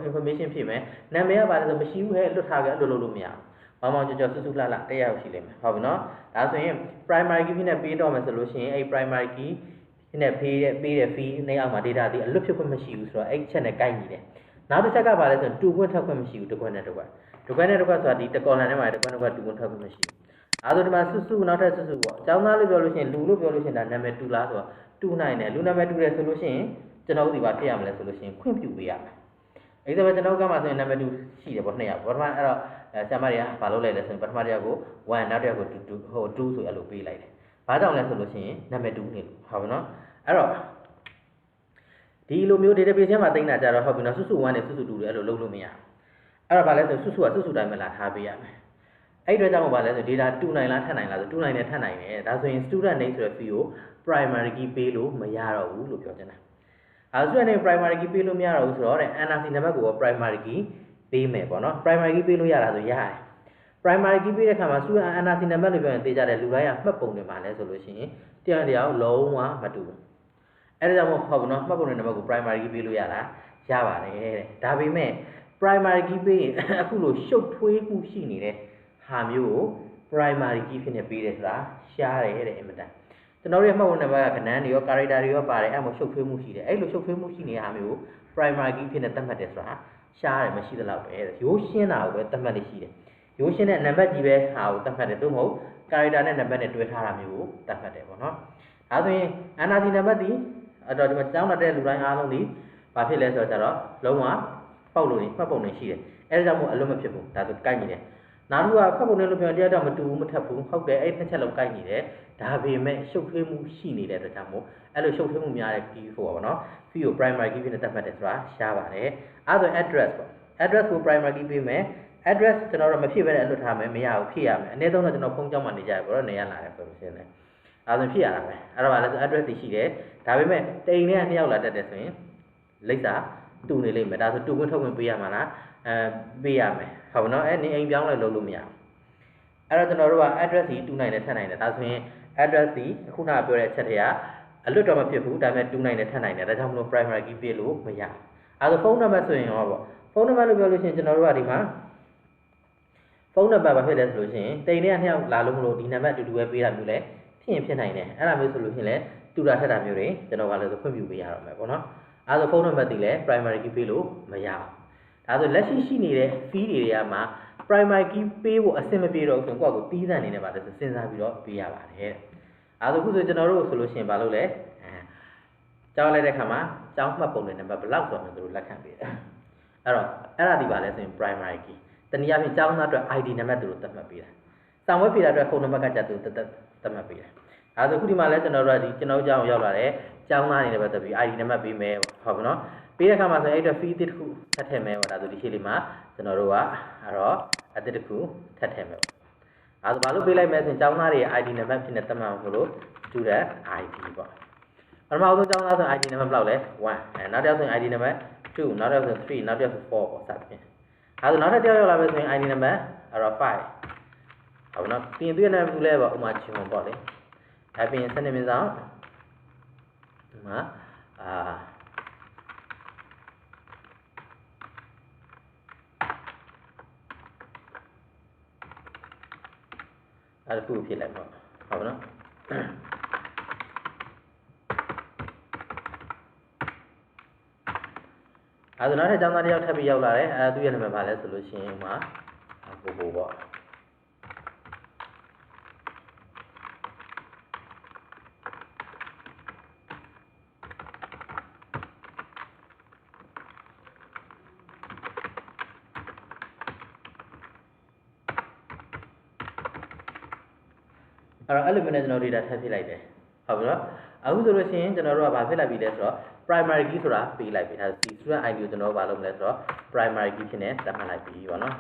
information ဖြည့်မယ်နာမည်ကဘာလဲဆိုမရှိဘူးဟဲ့လွတ်ထားကြအဲ့လိုလုပ်လို့မရဘူးဘာမှကြောစုလှတက်ရောက်ရှိလိမ့်မယ်ဟုတ်ပြီနော်ဒါဆိုရင် primary key ဖြစ်နေပေးတော့မယ်ဆိုလို့ရှိရင်အဲ့ primary key ဖြစ်နေပေးတဲ့ fee နဲ့အောက်မှာ data ဒီအလွတ်ဖြစ်ခွင့်မရှိဘူးဆိုတော့အဲ့ချက်နဲ့ကိုက်ညီတယ်နောက်တစ်ချက်ကဘာလဲဆိုတူခွင့်ထောက်ခွင့်မရှိဘူးတစ်ခွက်နဲ့တစ်ခွက်ဆိုတာဒီတစ် column ထဲမှာတစ်ခွက်တူခွင့်ထောက်ခွင့်မရှိဘူးအဲဒါဆိုဒီမှာစုနောက်ထပ်စုပေါ့အကြောင်းသားလို့ပြောလို့ရှိရင်လူလို့ပြောလို့ရှိရင်ဒါနာမည်တူလားဆိုတော့တူနိုင်တယ်လူနာမည်တူတယ်ဆိုလို့ရှိရင်ကျွန်တော်တို့ဒီပါဖြစ်ရမလဲဆိုလို့ရှိရင်ခွင့်ပြုပေးရမယ်အဲ့ဒါပဲကျွန်တော်ကမှဆိုရင်နာမည်တူရှိတယ်ပေါ့နှစ်ယောက်ပထမအဲ့တော့ဆရာမတွေကဘာလုပ်လိုက်လဲဆိုရင်ပထမတစ်ယောက်ကို1နောက်တစ်ယောက်ကို2ဟို2ဆိုအဲ့လိုပေးလိုက်တယ်ဘာကြောင့်လဲဆိုလို့ရှိရင်နာမည်တူနေလို့ဟုတ်ပြီနော်အဲ့တော့ဒီလိုမျိုး database ထဲမှာတင်တာကြတော့ဟုတ်ပြီနော်စု1နဲ့စု2တွေအဲ့လိုလုပ်လို့မရအဲ့တော့ဘာလဲဆိုစုကစုတိုင်းမလာထားပေးရမယ်အဲ့အတွက်ကြောင့်ဘာလဲဆို data တူနိုင်လားထပ်နိုင်လားဆိုတူနိုင်တယ်ထပ်နိုင်တယ်ဒါဆိုရင် student name ဆိုတဲ့ field ကို primary key ပေးလို့မရတော့ဘူးလို့ပြောချင်တာအဲ student name primary key ပေးလို့မရတော့ဘူးဆိုတော့တဲ့ NRC နံပါတ်ကို primary key ပေးမယ်ပေါ့နော် primary key ပေးလို့ရတာဆိုရတယ် primary key ပေးတဲ့အခါမှာ student NRC နံပါတ်လို့ပြောရင်သိကြတယ်လူတိုင်းကမှတ်ပုံတွေမှာလဲဆိုလို့ရှိရင်တရားလုံးဝမတူဘူးအဲ့ဒါကြောင့်မို့ဟုတ်ဘူးနော်မှတ်ပုံတွေနံပါတ်ကို primary key ပေးလို့ရတာရပါတယ်တဲ့ဒါပေမဲ့ primary key ပေးရင်အခုလိုရှုပ်ထွေးမှုရှိနေတဲ့ဟာမျိုးကို primary key ဖြစ်နေပေးတယ်ဆိုတာရှားတယ်တဲ့အင်မတန်ကျွန်တော်တို့ရဲ့မှတ်ပုံနံပါတ်ကခဏန်းတွေရော character တွေရောပါတယ်အဲ့မှာရှုပ်ထွေးမှုရှိတယ်အဲ့လိုရှုပ်ထွေးမှုရှိနေတဲ့ဟာမျိုးကို primary key ဖြစ်နေသတ်မှတ်တယ်ဆိုတာရှားတယ်မရှိသလောက်ပဲရိုးရှင်းတာကိုပဲသတ်မှတ်နေရှိတယ်ရိုးရှင်းတဲ့နံပါတ်ကြီးပဲဟာကိုသတ်မှတ်တယ်သို့မဟုတ် character နဲ့နံပါတ်နဲ့တွဲထားတာမျိုးကိုသတ်မှတ်တယ်ပေါ့နော်ဒါဆိုရင် NRC နံပါတ်ဒီအဲ့တော့ဒီမှာကျောင်းတက်တဲ့လူတိုင်းအားလုံးဒီဘာဖြစ်လဲဆိုတော့ကျတော့လုံးဝပေါက်လို့မှတ်ပုံနေရှိတယ်အဲ့ဒါကြောင့်မို့အလုံးမဖြစ်ဘူးဒါဆိုကိုက်ညီတယ်နောက်တစ်ခုကဖတ်ပုံနဲ့လို့ပြောတရားတော့မတူဘူးမထပ်ဘူးဟုတ်တယ်အဲ့နှစ်ချက်လုံးကိုက်ညီတယ်ဒါပေမဲ့ရှုပ်ထွေးမှုရှိနေတဲ့အတွက်ကြောင့်မို့အဲ့လိုရှုပ်ထွေးမှုများတဲ့ key ပေါ့ဗောနော် key ကို primary key ဖြစ်နေတတ်မှတ်တယ်ဆိုတာရှားပါတယ်အဲ့ဒါဆို address ပေါ့ address ကို primary key ပေးမယ် address ကျွန်တော်တို့မဖြစ်ဘဲနဲ့အလွတ်ထားမယ်မရဘူးဖြစ်ရမယ်အနည်းဆုံးတော့ကျွန်တော်ဖုန်းကြောင်းမှာနေကြရပေါ့နော်နေရလာတယ်ဆိုလို့ရှိရင်လည်းအဲ့ဒါဆိုဖြစ်ရတာပဲအဲ့တော့ဗာလဲဆို address တွေရှိတယ်ဒါပေမဲ့တိမ်နဲ့နှစ်ယောက်လာတက်တယ်ဆိုရင်လိပ်စာတူနေလိမ့်မယ်ဒါဆိုတူခွင့်ထုတ်ခွင့်ပေးရမှာလားပေးရမယ်ဟုတ်ပါနော်အဲ့နေအိမ်ပြောင်းလဲလုပ်လို့မရဘူးအဲ့တော့ကျွန်တော်တို့က address ကြီးတူနိုင်တယ်ထပ်နိုင်တယ်ဒါဆိုရင် address ကြီးခုနကပြောတဲ့အချက်တွေကအလွတ်တော့မဖြစ်ဘူးဒါပေမဲ့တူနိုင်တယ်ထပ်နိုင်တယ်ဒါကြောင့်မလို့ primary key ပေးလို့မရဘူးအဲ့ဒါဖုန်းနံပါတ်ဆိုရင်ရောပေါ့ဖုန်းနံပါတ်လို့ပြောလို့ရှိရင်ကျွန်တော်တို့ကဒီမှာဖုန်းနံပါတ်ဘာဖြစ်လဲဆိုလို့ရှိရင်တိမ်နဲ့နှစ်ယောက်လာလို့မလို့ဒီနံပါတ်အတူတူပဲပေးတာမျိုးလဲဖြစ်နိုင်တယ်အဲ့ဒါမျိုးဆိုလို့ရှိရင်လဲတူတာထက်တာမျိုးတွေကျွန်တော်ကလည်းခွင့်ပြုပေးရတော့မယ်ပေါ့နော်အဲ့ဒါဖုန်းနံပါတ်ဒီလဲ primary key ပေးလို့မရဘူးဒါဆိုလက်ရှိနေတဲ့ fee တွေကမှာ primary key ပေးဖို့အဆင်မပြေတော့ဘူးဆိုတော့ကိုယ့်ကိုတီးသန့်နေနေပါတယ်ဆိုစဉ်းစားပြီးတော့ပေးရပါတယ်အဲဒါခုဆိုကျွန်တော်တို့ဆိုလို့ရှိရင်ဘာလုပ်လဲကြောင်းလိုက်တဲ့ခါမှာကြောင်းမှတ်ပုံတွေနံပါတ်ဘယ်လောက်ဆိုတော့သူတို့လက်ခံပေးတယ်အဲ့တော့အဲ့ဒါဒီပါလဲဆိုရင် primary key တနည်းအားဖြင့်ကြောင်းသားအတွက် ID နံပါတ်သူတို့သတ်မှတ်ပေးတာစာမွေးဖြေတာအတွက်ဖုန်းနံပါတ်ကကြသူသတ်မှတ်ပေးတယ်အဲဒါခုဒီမှာလဲကျွန်တော်တို့ကဒီကျွန်တော်ကြောင်းရောက်လာတဲ့ကြောင်းသားနေနဲ့ပတ်သက်ပြီး ID နံပါတ်ပေးမယ်ဟုတ်ပါနော်ပေးတဲ့အခါမှာဆိုအဲ့အတွက် fee တစ်ခုထပ်ထည့်မယ်ပေါ့ဒါဆိုဒီရှေ့လေးမှာကျွန်တော်တို့ကအဲ့တော့အတစ်ခုထပ်ထည့်မယ်ပေါ့အဲ့ဒါဘာလို့ပေးလိုက်မယ်ဆိုရင်ကျောင်းသားတွေ ID နံပါတ်ဖြစ်နေတတ်မှမလို့ student ID ပေါ့ပထမဆုံးကျောင်းသားဆို ID နံပါတ်ဘယ်လောက်လဲ1နောက်တစ်ယောက်ဆို ID နံပါတ်2နောက်တစ်ယောက်ဆို3နောက်တစ်ယောက်ဆို4ပေါ့စသဖြင့်အဲ့ဒါနောက်တစ်ယောက်ရောက်လာမယ်ဆိုရင် ID နံပါတ်အဲ့တော့5ဟုတ်နော်ပြင်သွင်းနေဘူးလဲပေါ့ဥမာချင်ပေါ့လေအဲ့ပြင်စနစ်မြင်ဆောင်ဒီမှာအဲ့ဒါခုဖြစ်လိုက်ပေါ့ဟုတ်ပါနော်အဲ့ဒါနောက်ထပ်ကျောင်းသားတစ်ယောက်ထပ်ပြီးရောက်လာတယ်အဲ့ဒါသူ့ရဲ့နာမည်ပါလဲဆိုလို့ရှိရင်ဥမာဘိုပေါ့အဲ့လိုမျိုးနဲ့ကျွန်တော် data ထပ်ဖြည့်လိုက်တယ်ဟုတ်ပြီနော်အခုဆိုလို့ရှိရင်ကျွန်တော်တို့ကဗာဖြည့်လိုက်ပြီလဲဆိုတော့ primary key ဆိုတာပေးလိုက်ပြီဒါ student ID ကိုကျွန်တော်ဗာလုပ်မလဲဆိုတော့ primary key ဖြစ်နေသတ်မှတ်လိုက်ပြီပေါ့နော်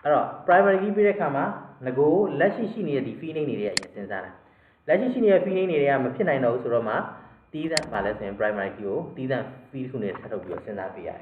အဲ့တော့ primary key ပြတဲ့အခါမှာငကိုလက်ရှိနေတဲ့ဒီ fee name တွေရဲ့အရင်စဉ်းစားတာလက်ရှိနေတဲ့ fee name တွေကမဖြစ်နိုင်တော့ဘူးဆိုတော့မှတီးသန့်ပါလဲဆိုရင် primary key ကိုတီးသန့် fee တစ်ခုနဲ့ထပ်ထုတ်ပြီးတော့စဉ်းစားပေးရတယ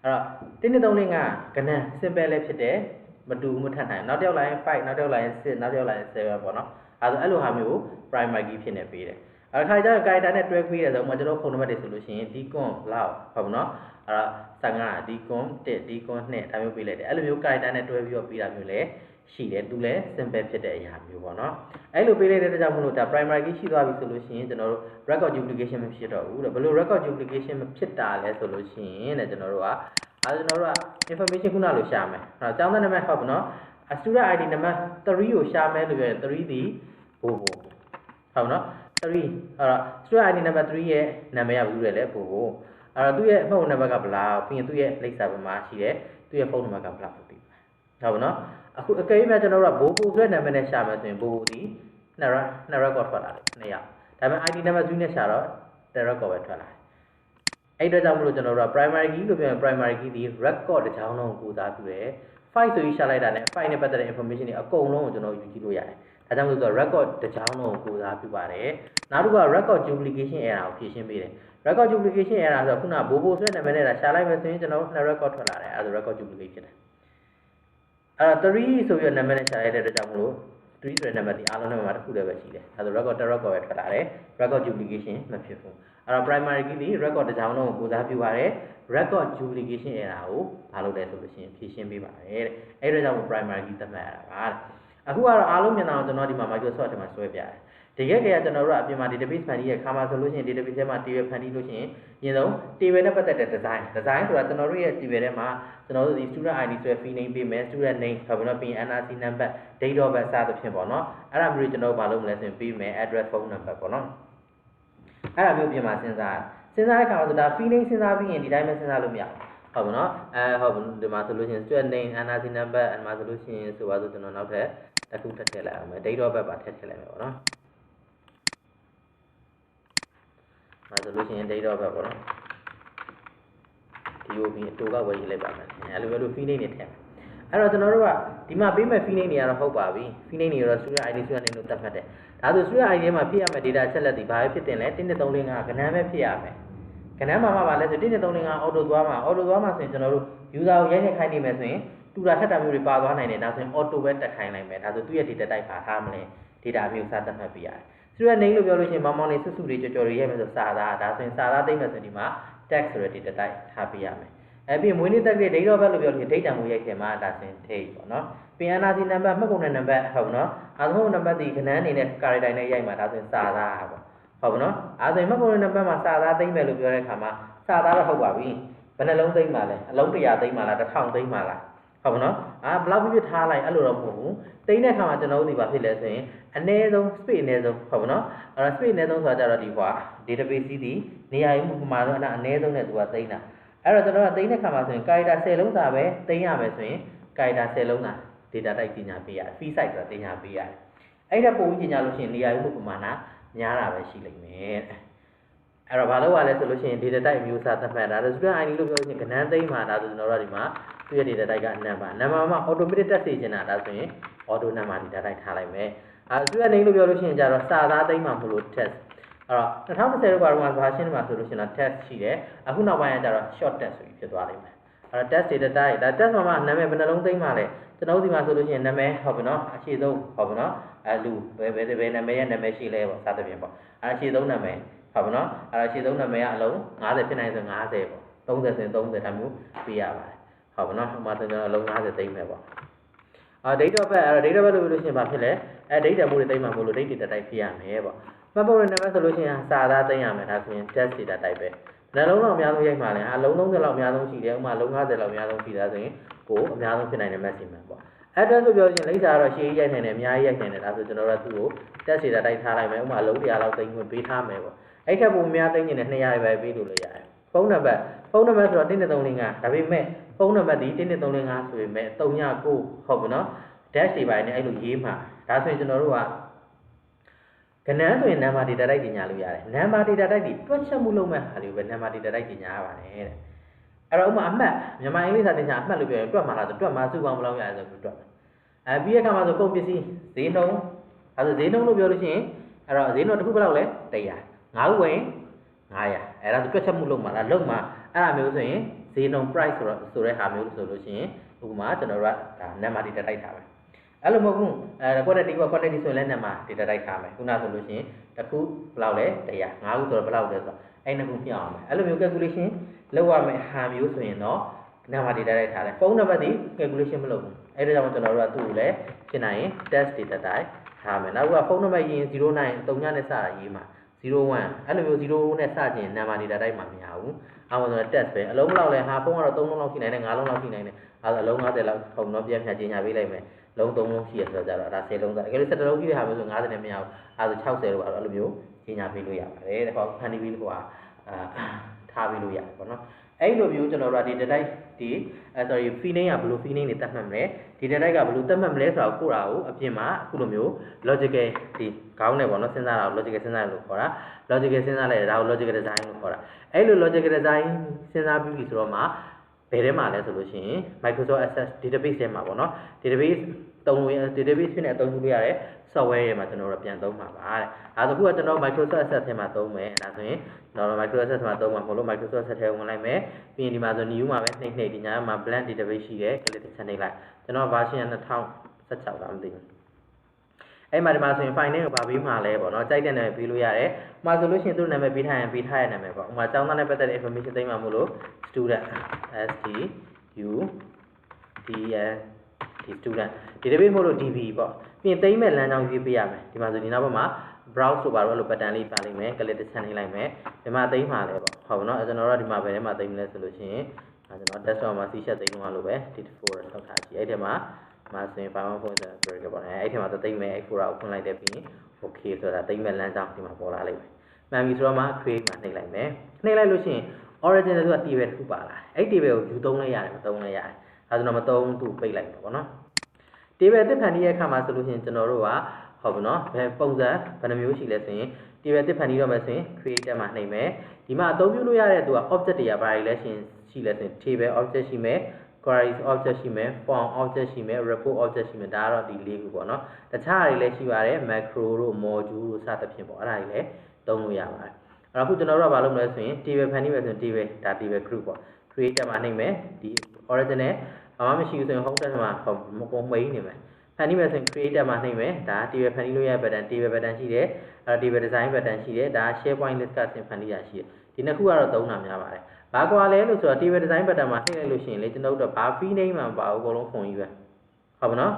်အဲ့တော့1 2 3 4 5ကဏ္ဍ simple လည်းဖြစ်တယ်မတူမထပ်နိုင်နောက်တစ်ယောက်လာရင်5နောက်တစ်ယောက်လာရင်6နောက်တစ်ယောက်လာရင်7ပေါ့နော်အဲ့လိုဟာမျိုး primary key ဖြစ်နေပေးတယ်အဲ့ခါကျတော့ character နဲ့တွဲပေးရဆိုမှကျွန်တော်ခုံနံပါတ်တွေဆိုလို့ရှိရင် decon လောက်ဟုတ်နော်အဲ့တော့15 decon 1 decon 2ဒါမျိုးပေးလိုက်တယ်အဲ့လိုမျိုး character နဲ့တွဲပြီးတော့ပေးတာမျိုးလည်းရှိတယ်သူလည်း simple ဖြစ်တဲ့အရာမျိုးပေါ့နော်အဲ့လိုပေးလိုက်တဲ့အတွက်ကြောင့်မလို့ဒါ primary key ရှိသွားပြီဆိုလို့ရှိရင်ကျွန်တော်တို့ record duplication မဖြစ်တော့ဘူးတဲ့ဘယ်လို record duplication မဖြစ်တာလဲဆိုလို့ရှိရင်တဲ့ကျွန်တော်တို့ကinformation ခုနလိုရှာမယ်အဲ့တော့ကျောင်းသားနာမည်ဟုတ်ပါနော် student id နံပါတ်3ကိုရှာမယ်လို့ပြောရင်3ဒီဘို့ဟုတ်နော်3အဲ့တော့ student id နံပါတ်3ရဲ့နာမည်ကဘယ်လိုလဲဘို့အဲ့တော့သူ့ရဲ့ဖုန်းနံပါတ်ကဘယ်လောက်ပြီးရင်သူ့ရဲ့လိပ်စာပေါ်မှာရှိတယ်သူ့ရဲ့ဖုန်းနံပါတ်ကဘယ်လောက်ပဲပြီးဟုတ်ပါနော်အခုအကယ်၍ကျွန်တော်တို့ကဘိုးဆိုတဲ့နာမည်နဲ့ရှာမယ်ဆိုရင်ဘိုးဒီ2 record ထွက်လာတယ်2ယောက်ဒါပေမဲ့ id နံပါတ်3နဲ့ရှာတော့1 record ပဲထွက်လာတယ်အဲ့အတွက်ကြောင့်မလို့ကျွန်တော်တို့က primary key လို့ပြောရင် primary key ဒီ record တစ်ချောင်းလုံးကိုသားပြုတယ် file ဆိုပြီးရှာလိုက်တာနဲ့ file နဲ့ပတ်သက်တဲ့ information တွေအကုန်လုံးကိုကျွန်တော်ယူကြည့်လို့ရတယ်ဒါကြောင့်မလို့ record တစ်ချောင်းလုံးကိုသားပြုပါတယ်နောက်တစ်ခုက record duplication error ကိုဖြေရှင်းပေးတယ် record duplication error ဆိုတော့ခုနဘိုးဆိုတဲ့နာမည်နဲ့ရှာလိုက်မယ်ဆိုရင်ကျွန်တော်တို့2 record ထွက်လာတယ်အဲ့ဒါ record duplicate ဖြစ်တယ်အဲ့တော့3ဆိုပြီးနာမည်နဲ့ရှာရတဲ့အတွက်ကြောင့်မလို့3ဆိုတဲ့နံပါတ်ဒီအားလုံးထဲမှာတစ်ခုတည်းပဲရှိတယ်အဲဒါ record 1 record ပဲထွက်လာတယ် record duplication မဖြစ်ဘူးအဲ့တော့ primary key ဒီ record တစ်ချောင်းလုံးကိုကိုစားပြုပါတယ် record duplication error ကိုဘာလုပ်လဲဆိုလို့ရှိရင်ဖြေရှင်းပေးပါတယ်တဲ့အဲ့ဒါကြောင့် primary key သတ်မှတ်ရတာပါအခုကတော့အားလုံးမြင်အောင်ကျွန်တော်ဒီမှာ Microsoft ထဲမှာဆွဲပြတယ်တကယ်ကြကျွန်တော်တို့အပြင်မှာ database ဖန်တီးရဲ့ခါမှာဆိုလို့ရှိရင် database ထဲမှာ table ဖန်တီးလို့ရှိရင်အရင်ဆုံး table နဲ့ပတ်သက်တဲ့ design ဆိုတာကျွန်တော်တို့ရဲ့ table ထဲမှာကျွန်တော်တို့ဒီ student id ဆိုတဲ့ fee name ပေးမယ် student name ဆိုပြီးတော့ပြီးရင် NRC number date of birth စသဖြင့်ပေါ့နော်အဲ့ဒါမျိုးကျွန်တော်တို့မလုပ်မလဲဆိုရင်ပေးမယ် address phone number ပေါ့နော်အဲ့ဒါမျိုးပြင်မှာစဉ်းစားတဲ့အခါမှာဆိုဒါ fee name စဉ်းစားပြီးရင်ဒီတိုင်းပဲစဉ်းစားလို့မရဘူးဟုတ်ပါနော်ဟုတ်ပါဒီမှာဆိုလို့ရှိရင် student name NRC number အဲ့မှာဆိုလို့ရှိရင်ဆိုပါဆိုကျွန်တော်နောက်ထပ်တစ်ခုထပ်ထည့်လိုက်အောင်မယ် date of birth ပါထည့်လိုက်မယ်ပေါ့နော်ဒါဆိုလို့ရှိရင် date of birth ပေါ့နော် DOB အတူကဝယ်ရေးလိုက်ပါမယ်အဲ့လိုပဲလို့ fee name တွေထည့်မယ်အဲ့တော့ကျွန်တော်တို့ကဒီမှာပေးမဲ့ fee name တွေကတော့ဟုတ်ပါပြီ fee name တွေကတော့ student id student name လို့သတ်မှတ်တယ်ဒါဆို student id ထဲမှာဖြစ်ရမယ့် data ချက်လက်တွေဘာပဲဖြစ်တင်လဲ1 2 3 4 5ကဏ္ဍပဲဖြစ်ရမယ်ကဏ္ဍမှာပါလဲဆို1 2 3 4 5 auto သွားမှာဆိုရင်ကျွန်တော်တို့ user ကိုရိုက်နှက်ခိုင်းနေမယ်ဆိုရင်တူတာထက်တာမျိုးတွေပါသွားနိုင်တယ်ဒါဆိုရင် auto ပဲတက်ခိုင်းလိုက်မယ်ဒါဆိုသူ့ရဲ့ data type ပါထားမလဲ data မျိုးစသတ်မှတ်ပြရတယ်student name လို့ပြောလို့ရှိရင်မောင်မောင်လေးစွတ်စွတ်လေးကြော်ကြော်လေးရိုက်မယ်ဆိုစာသားဒါဆိုရင်စာသားသိမ့်မယ်ဆိုဒီမှာ text ဆိုတဲ့ data type ထားပေးရမယ်အဲ့ပြီးမွေးနေ့တက်တဲ့ date of birth လို့ပြောလို့ရှိရင် date တန်ဖိုးရိုက်ခင်မှာဒါဆိုရင် date ပေါ့နော်ပြီး NRC number မှတ်ပုံတဲ့ number ဟုတ်နော်အားလုံးနံပါတ်ဒီခဏန်းအနေနဲ့ character နဲ့ရိုက်မှာဒါဆိုရင်စာသားပေါ့ဟုတ်နော်အားဆိုရင်မှတ်ပုံတဲ့ number မှာစာသားသိမ့်မယ်လို့ပြောတဲ့အခါမှာစာသားတော့ဟုတ်ပါပြီဘယ်နှလုံးသိမ့်မှာလဲအလုံး100သိမ့်မှာလား1000သိမ့်မှာလားဟုတ်နော်ဘလောက်ပြထားလိုက်အဲ့လိုတော့မဟုတ်ဘူးသိမ့်တဲ့အခါမှာကျွန်တော်တို့ဒီဘာဖြစ်လဲဆိုရင်အနည်းဆုံး space အနည်းဆုံးဟုတ်နော်အဲ့တော့ space အနည်းဆုံးဆိုတာကြတော့ဒီဟွာ database ဒီနေရာယူမှုပမာဏအနည်းဆုံးနဲ့သူကသိမ့်တာအဲ့တော့ကျွန်တော်ကသိမ့်တဲ့ခါမှာဆိုရင် character 10လုံးစာပဲသိမ့်ရမယ်ဆိုရင် character 10လုံးစာ data type ကြီးညာပေးရတယ် fee size ဆိုတာတင်ညာပေးရတယ်အဲ့ဒါပုံကြီးညာလို့ရှိရင်နေရာယူမှုပမာဏများတာပဲရှိလိမ့်မယ်အဲ့တော့ဘာလို့ ရလဲဆိုလို့ရှိရင် data type မျိုးစာသတ်မှတ်တာဒါ student id လို့ပြောလို့ရှိရင်ကဏ္ဍသိမ့်မှာဒါဆိုကျွန်တော်တို့ဒီမှာသူ့ရဲ့ data type က number မှာ automatic တက်စေချင်တာဒါဆိုရင် auto number data type ထားလိုက်မယ်student name လို့ပြောလို့ရှိရင်ကြတော့စာသားသိမ့်မှာမလို့ test အဲ့တော့2010လောက်ကတော့ version မှာဆိုလို့ရှိရင်တော့ test ရှိတယ်အခုနောက်ပိုင်းကကြတော့ short test ဆိုပြီးဖြစ်သွားလိမ့်မယ်အဲ့တော့ test data type ဒါ test မှာနာမည်ဘယ်နှလုံးသိမ့်မှာလဲကျွန်တော်တို့ဒီမှာဆိုလို့ရှိရင်နာမည်ဟုတ်ပြီနော်အရှိဆုံးဟုတ်ပြီနော်လူဘယ်နာမည်ရဲ့နာမည်ရှိလဲပေါ့စသဖြင့်ပေါ့အရှိဆုံးနာမည်ဟုတ်ပြီနော်အဲ့တော့အရှိဆုံးနာမည်ကအလုံး50ဖြစ်နိုင်ဆို50ပေါ့30ဆိုရင်30ဒါမျိုးပြရပါတယ်ဟုတ်ပြီနော်ဟိုမှာဆိုကျွန်တော်အလုံး50သိမ့်မယ်ပေါ့date of birth အဲ့တော့ date of birth လို့ပြောလို့ရှိရင်ဘာဖြစ်လဲdate တန်ဖိုးတွေသိမ့်မှာမို့လို့ date data type ဖြစ်ရမယ်ပေါ့မှတ်ပုံတဲ့နာမည်ဆိုလို့ရှိရင်စာသားသိမ့်ရမယ်ဒါဆိုရင် test data type ပဲနှလုံးလောက်အများဆုံးရိုက်မှာလဲအလုံး30လောက်အများဆုံးရှိတယ်ဥပမာလုံး50လောက်အများဆုံးရှိတာဆိုရင်ကိုအများဆုံးဖြစ်နိုင်တဲ့ maximum ပေါ့ address လို့ပြောလို့ရှိရင်လိပ်စာကတော့ရှေးရိုက်နိုင်တယ်အများကြီးရိုက်နိုင်တယ်ဒါဆိုကျွန်တော်တို့ကသူ့ကို test data type ထားလိုက်မယ်ဥပမာလုံး100လောက်သိမ့်ခွင့်ပေးထားမယ်ပေါ့အဲ့ထက်ပိုများသိမ့်နေတယ်200ပဲပေးလို့လည်းရတယ်ဖုန်းနံပါတ်ဆိုတော့12345ဒါပေမဲ့ဖုန်းနံပါတ်ဒီ12345ဆိုပေမဲ့309ဟုတ်ပြီနော် dash တွေပိုင်းနဲ့အဲ့လိုရေးမှာဒါဆိုရင်ကျွန်တော်တို့ကကဏ္ဍဆိုရင် number data type ကြီးညာလို့ရတယ် number data type ဒီတွက်ချက်မှုလုပ်မဲ့ဟာလေးကိုပဲ number data type ကြီးညာရပါတယ်တဲ့ အဲ့တော့ဥမာအမှတ်မြန်မာအင်္ဂလိပ်စာသင်ချာအမှတ်လို့ပြောရင်တွက်မှာလားဆိုတွက်မှာစုပေါင်းဘယ်လောက်ရလဲဆိုတွက်ပြီးတဲ့အခါမှာဆိုကုန်ပစ္စည်းဈေးနှုန်းအဲ့ဒါဈေးနှုန်းလို့ပြောလို့ရှိရင်အဲ့တော့ဈေးနှုန်းတစ်ခုဘယ်လောက်လဲ100 5ခုဝင်900အဲ့ဒါဆိုတွက်ချက်မှုလုပ်မှာလားလုပ်မှာအဲ့ဒါမျိုးဆိုရင်ဈေးနှုန်း price ဆိုတဲ့ဟာမျိုးလို့ဆိုလို့ရှိရင်ဥပမာကျွန်တော်တို့ကဒါ number data တိုက်ထားမယ်အဲ့လိုမဟုတ်ဘူးquantity ဆိုရင်လည်း number data တိုက်ထားမယ်ခုနဆိုလို့ရှိရင်တစ်ခုဘယ်လောက်လဲ100 5ခုဆိုတော့ဘယ်လောက်လဲဆိုတော့အဲ့နှစ်ခုပြအောင်မယ်အဲ့လိုမျိုး calculation လုပ်ရမယ်ဟာမျိုးဆိုရင်တော့ number data တိုက်ထားတယ်ဖုန်းနံပါတ်ဒီ calculation မလုပ်ဘူးအဲ့ဒါကြောင့်ကျွန်တော်တို့ကသူ့ကိုလည်းဖြစ်နိုင်ရင် test data တိုက်ထားမယ်နောက်ကဖုန်းနံပါတ်ရင်09 3ညနဲ့စတာရေးမှာ01အဲ့လိုမျိုး0နဲ့စခြင်း number data တိုက်မှာမရဘူးအောင်ဆိုတော့ test ပဲအလုံးလောက်လဲဟာဖုန်းကတော့3လုံးလောက်ရှိနိုင်တယ်5လုံးလောက်ရှိနိုင်တယ်အဲ့ဒါအလုံး50လောက်ဖုန်းတော့ပြန်ဖြတ်ခြင်းညာပေးလိုက်မယ်လုံး3လုံးရှိရဆိုတော့ကြတော့ဒါ10လုံးသားတကယ်လို့17လုံးရှိတဲ့ဟာမျိုးဆို50နဲ့မရဘူးအဲ့ဒါဆို60လောက်အဲ့လိုမျိုးခြင်းညာပေးလို့ရပါတယ်ဒါပေါ့ဖန်တီးပြီးလို့ထားပြီးလို့ရတယ်ပေါ့နော်အဲ့လိုမျိုးကျွန်တော်တို့ကဒီ data ဒီ sorry feeling ကဘယ်လို feeling တွေတတ်မှတ်မလဲဒီ data ကဘယ်လိုတတ်မှတ်မလဲဆိုတော့ကိုယ့်တာကိုအပြင်မှာအခုလိုမျိုး logical ဒီခေါင်းနဲ့ပေါ့နော်စဉ်းစားတာကို logical စဉ်းစားလို့ခေါ်တာ logical စဉ်းစားလိုက်ဒါကို logical design လို့ခေါ်တာအဲ့လို logical design စဉ်းစားပြီးပြီဆိုတော့မှဘယ်ထဲမှာလဲဆိုလို့ရှိရင် Microsoft Access database ထဲမှာပေါ့နော် database သုံးလို့ database ဖြစ်နေအသုံးပြုလို့ရတဲ့ software တွေမှာကျွန်တော်တို့ပြန်သုံးမှာပါတဲ့အဲဒါဆိုခုကကျွန်တော် Microsoft Access ထဲမှာသုံးမယ်အဲဒါဆိုရင်ကျွန်တော် Microsoft Access မှာသုံးမှာမဟုတ်လို့ Microsoft Access ထဲဝင်လိုက်မယ်ပြီးရင်ဒီမှာဆို new မှာပဲနှိမ့်ဒီညာမှာ blank database ရှိတယ် click ချက်နှိပ်လိုက်ကျွန်တော် version 2016လားမသိဘူးအဲ့မှာဒီမှာဆိုရင် file name ကိုပါပေးမှာလဲပေါ့နော်ကြိုက်တဲ့နာမည်ပေးလို့ရတယ်။မှာဆိုလို့ရှိရင်သူ့နာမည်ပေးထားရင်ပေးထားရတဲ့နာမည်ပေါ့။ဥပမာကျောင်းသားနဲ့ပတ်သက်တဲ့ information သိမ်းမှာမို့လို့ student student database မို့လို့ db ပေါ့။ပြီးရင်သိမ်းမဲ့လမ်းကြောင်းရေးပေးရမယ်။ဒီမှာဆိုဒီနောက်ဘက်မှာ browse ဆိုပါတော့အဲ့လို button လေးပါလိမ့်မယ်။ click တစ်ချက်နှိပ်လိုက်မယ်။ဒီမှာသိမ်းမှာလဲပေါ့။ဟုတ်ပါတော့ကျွန်တော်တို့ဒီမှာဘယ်ထဲမှာသိမ်းမလဲဆိုလို့ရှိရင်ကျွန်တော် desktop မှာ C# သိမ်းမှာလို့ပဲ T4 ထောက်ထားကြည့်။အဲ့ဒီမှာမှာဆိုရင် file phone ဆိုတော့ break ပေါ့နော်အဲ့ဒီမှာတော့သိမ့်မယ်အဲ့ folder ကိုဖွင့်လိုက်တဲ့ပြီးရင် okay ဆိုတာသိမ့်မဲ့လမ်းကြောင်းဒီမှာပေါ်လာလိမ့်မယ်မှန်ပြီဆိုတော့မှ create မှာနှိပ်လိုက်မယ်နှိပ်လိုက်လို့ရှိရင် origin ဆိုတာ table တစ်ခုပါလာအဲ့ table ကိုယူသုံးလိုက်ရတယ်မသုံးလိုက်ရတယ်အဲဒါဆိုတော့မသုံးသူပိတ်လိုက်ပါပေါ့နော် table တစ်ဖန်တီးရဲ့အခါမှာဆိုလို့ရှိရင်ကျွန်တော်တို့ကဟုတ်ပါနော်ဘယ်ပုံစံဘယ်နှမျိုးရှိလဲဆိုရင် table တစ်ဖန်တီးတော့မယ်ဆိုရင် create မှာနှိပ်မယ်ဒီမှာအသုံးပြုလို့ရတဲ့သူက object တွေကဘာတွေလဲရှိလဲဆိုရင် table object ရှိမယ်queries object ရှိမယ် form object ရှိမယ် report object ရှိမယ်ဒါကတော့ဒီ၄ခုပေါ့နော်တခြားတွေလည်းရှိပါတယ် macro တို့ module တို့စသဖြင့်ပေါ့အဲ့ဒါတွေလည်းသုံးလို့ရပါတယ်အဲ့တော့အခုကျွန်တော်တို့ကဘာလုပ်မလဲဆိုရင် table ဖန်တီးမယ်ဆိုရင် table ဒါ table group ပေါ့ create မှာနှိပ်မယ်ဒီ original ဘာမှမရှိဘူးဆိုရင် home tab မှာမကုန်မိနေမယ်ဖန်တီးမယ်ဆိုရင် create မှာနှိပ်မယ်ဒါ table ဖန်တီးလို့ရတဲ့ button table button ရှိတယ်အဲ့တော့ table design button ရှိတယ်ဒါ SharePoint list ကဆင်ဖန်တီးရရှိတယ်ဒီနှစ်ခုကတော့သုံးတာများပါတယ်ဘာကွာလဲလို့ဆိုတော့ table design button မှာနှိပ်လိုက်လို့ရှိရင်လေကျွန်တော်တို့ဘာ fee name မှာပါဘူးအကုန်လုံးဖုန်ကြီးပဲဟုတ်ပါနော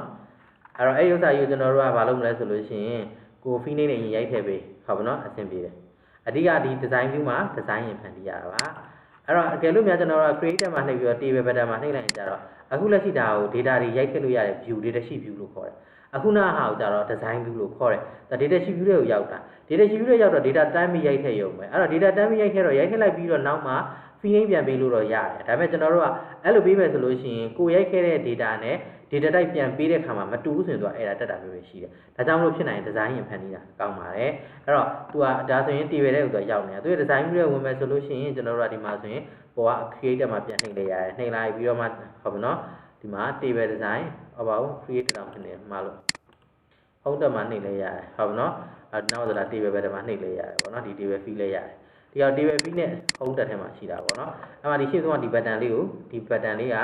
်အဲ့တော့အဲ့ဥစ္စာကြီးကိုကျွန်တော်တို့ကဘာလုပ်မလဲဆိုလို့ရှိရင်ကို fee name နဲ့ရင်ရိုက်ထည့်ပေးဟုတ်ပါနော်အဆင်ပြေတယ်အဓိကဒီ design view မှာ design ရင်ဖန်တီးရတာပါအဲ့တော့အကယ်လို့များကျွန်တော်တို့က creator မှာနှိပ်ပြီးတော့ table button မှာနှိပ်လိုက်ရင်ကြတော့အခုလက်ရှိဒါကို data တွေရိုက်ထည့်လို့ရတဲ့ view data sheet view လို့ခေါ်တယ်အခုနာဟာကိုကြတော့ design view လို့ခေါ်တယ်ဒါ data sheet view တွေကိုရောက်တာ data sheet view တွေရောက်တော့ data တန်းပြီးရိုက်ထည့်ရုံပဲအဲ့တော့ data တန်းပြီးရိုက်ထည့်တော့ရိုက်ထည့်လိုက်ပြီးတော့နောက်မှာ feeling ပြန်ပေးလို့တော့ရတယ်ဒါပေမဲ့ကျွန်တော်တို့ကအဲ့လိုပေးမယ်ဆိုလို့ရှိရင်ကိုရိုက်ခဲ့တဲ့ data နဲ့ data type ပြန်ပေးတဲ့ခါမှာမတူဘူးဆိုရင်သူကအဲ့ဒါတက်တာမျိုးပဲရှိတယ်ဒါကြောင့်မလို့ဖြစ်နိုင် design ရင်ဖန်တီးတာကောင်းပါတယ်အဲ့တော့သူကဒါဆိုရင် table တဲ့ကိုသူကရောက်နေတာသူရဲ့ design မျိုးတွေဝင်မယ်ဆိုလို့ရှိရင်ကျွန်တော်တို့ကဒီမှာဆိုရင်ပေါ်က create မှာပြန်နှိပ်လိုက်ရတယ်နှိပ်လိုက်ပြီးတော့မှဟုတ်ပါနော်ဒီမှာ table design ဟောပါဦး create တောင်ဖြစ်နေမှာလို့ဟုတ်တယ်မှာနှိပ်လိုက်ရတယ်ဟုတ်ပါနော်အဲ့နောက်ဆိုတာ table ဘက်မှာနှိပ်လိုက်ရတယ်ပေါ့နော်ဒီ table fee လိုက်ရတယ်ဒီက table fee နဲ့ home tab ထဲမှာရှိတာပေါ့နော်အဲ့မှာဒီရှေ့ဆုံးကဒီ button လေးကိုဒီ button လေးက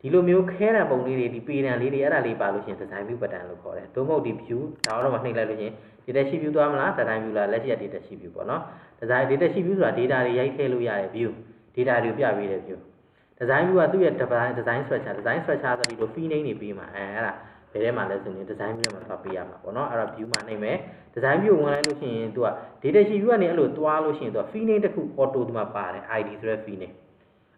ဒီလိုမျိုးခဲတဲ့ပုံလေးတွေဒီ page လေးတွေအဲ့ဒါလေးပါလို့ရှိရင် design view button လို့ခေါ်တယ်သို့မဟုတ်ဒီ view ဒါတော့မှနှိပ်လိုက်လို့ရှိရင် data sheet view သွားမလား design view လားလက်ရှိက data sheet view ပေါ့နော် design data sheet view ဆိုတာ data တွေရိုက်ထည့်လို့ရတဲ့ view data တွေပြပေးတဲ့ view design view ကသူ့ရဲ့ design structure ဆိုဒီလို fee name တွေပေးမှာအဲ့ဒါဘယ်ထဲမှာလဲဆိုရင် design view မှာသွားပေးရမှာပေါ့နော်အဲ့တော့ view မှာနှိပ်မယ် design view ဝင်လိုက်လို့ရှိရင်သူက data sheet view ကနေအဲ့လိုသွားလို့ရှိရင်သူက fee name တစ်ခု auto ဒီမှာပါတယ် id ဆိုတဲ့ fee name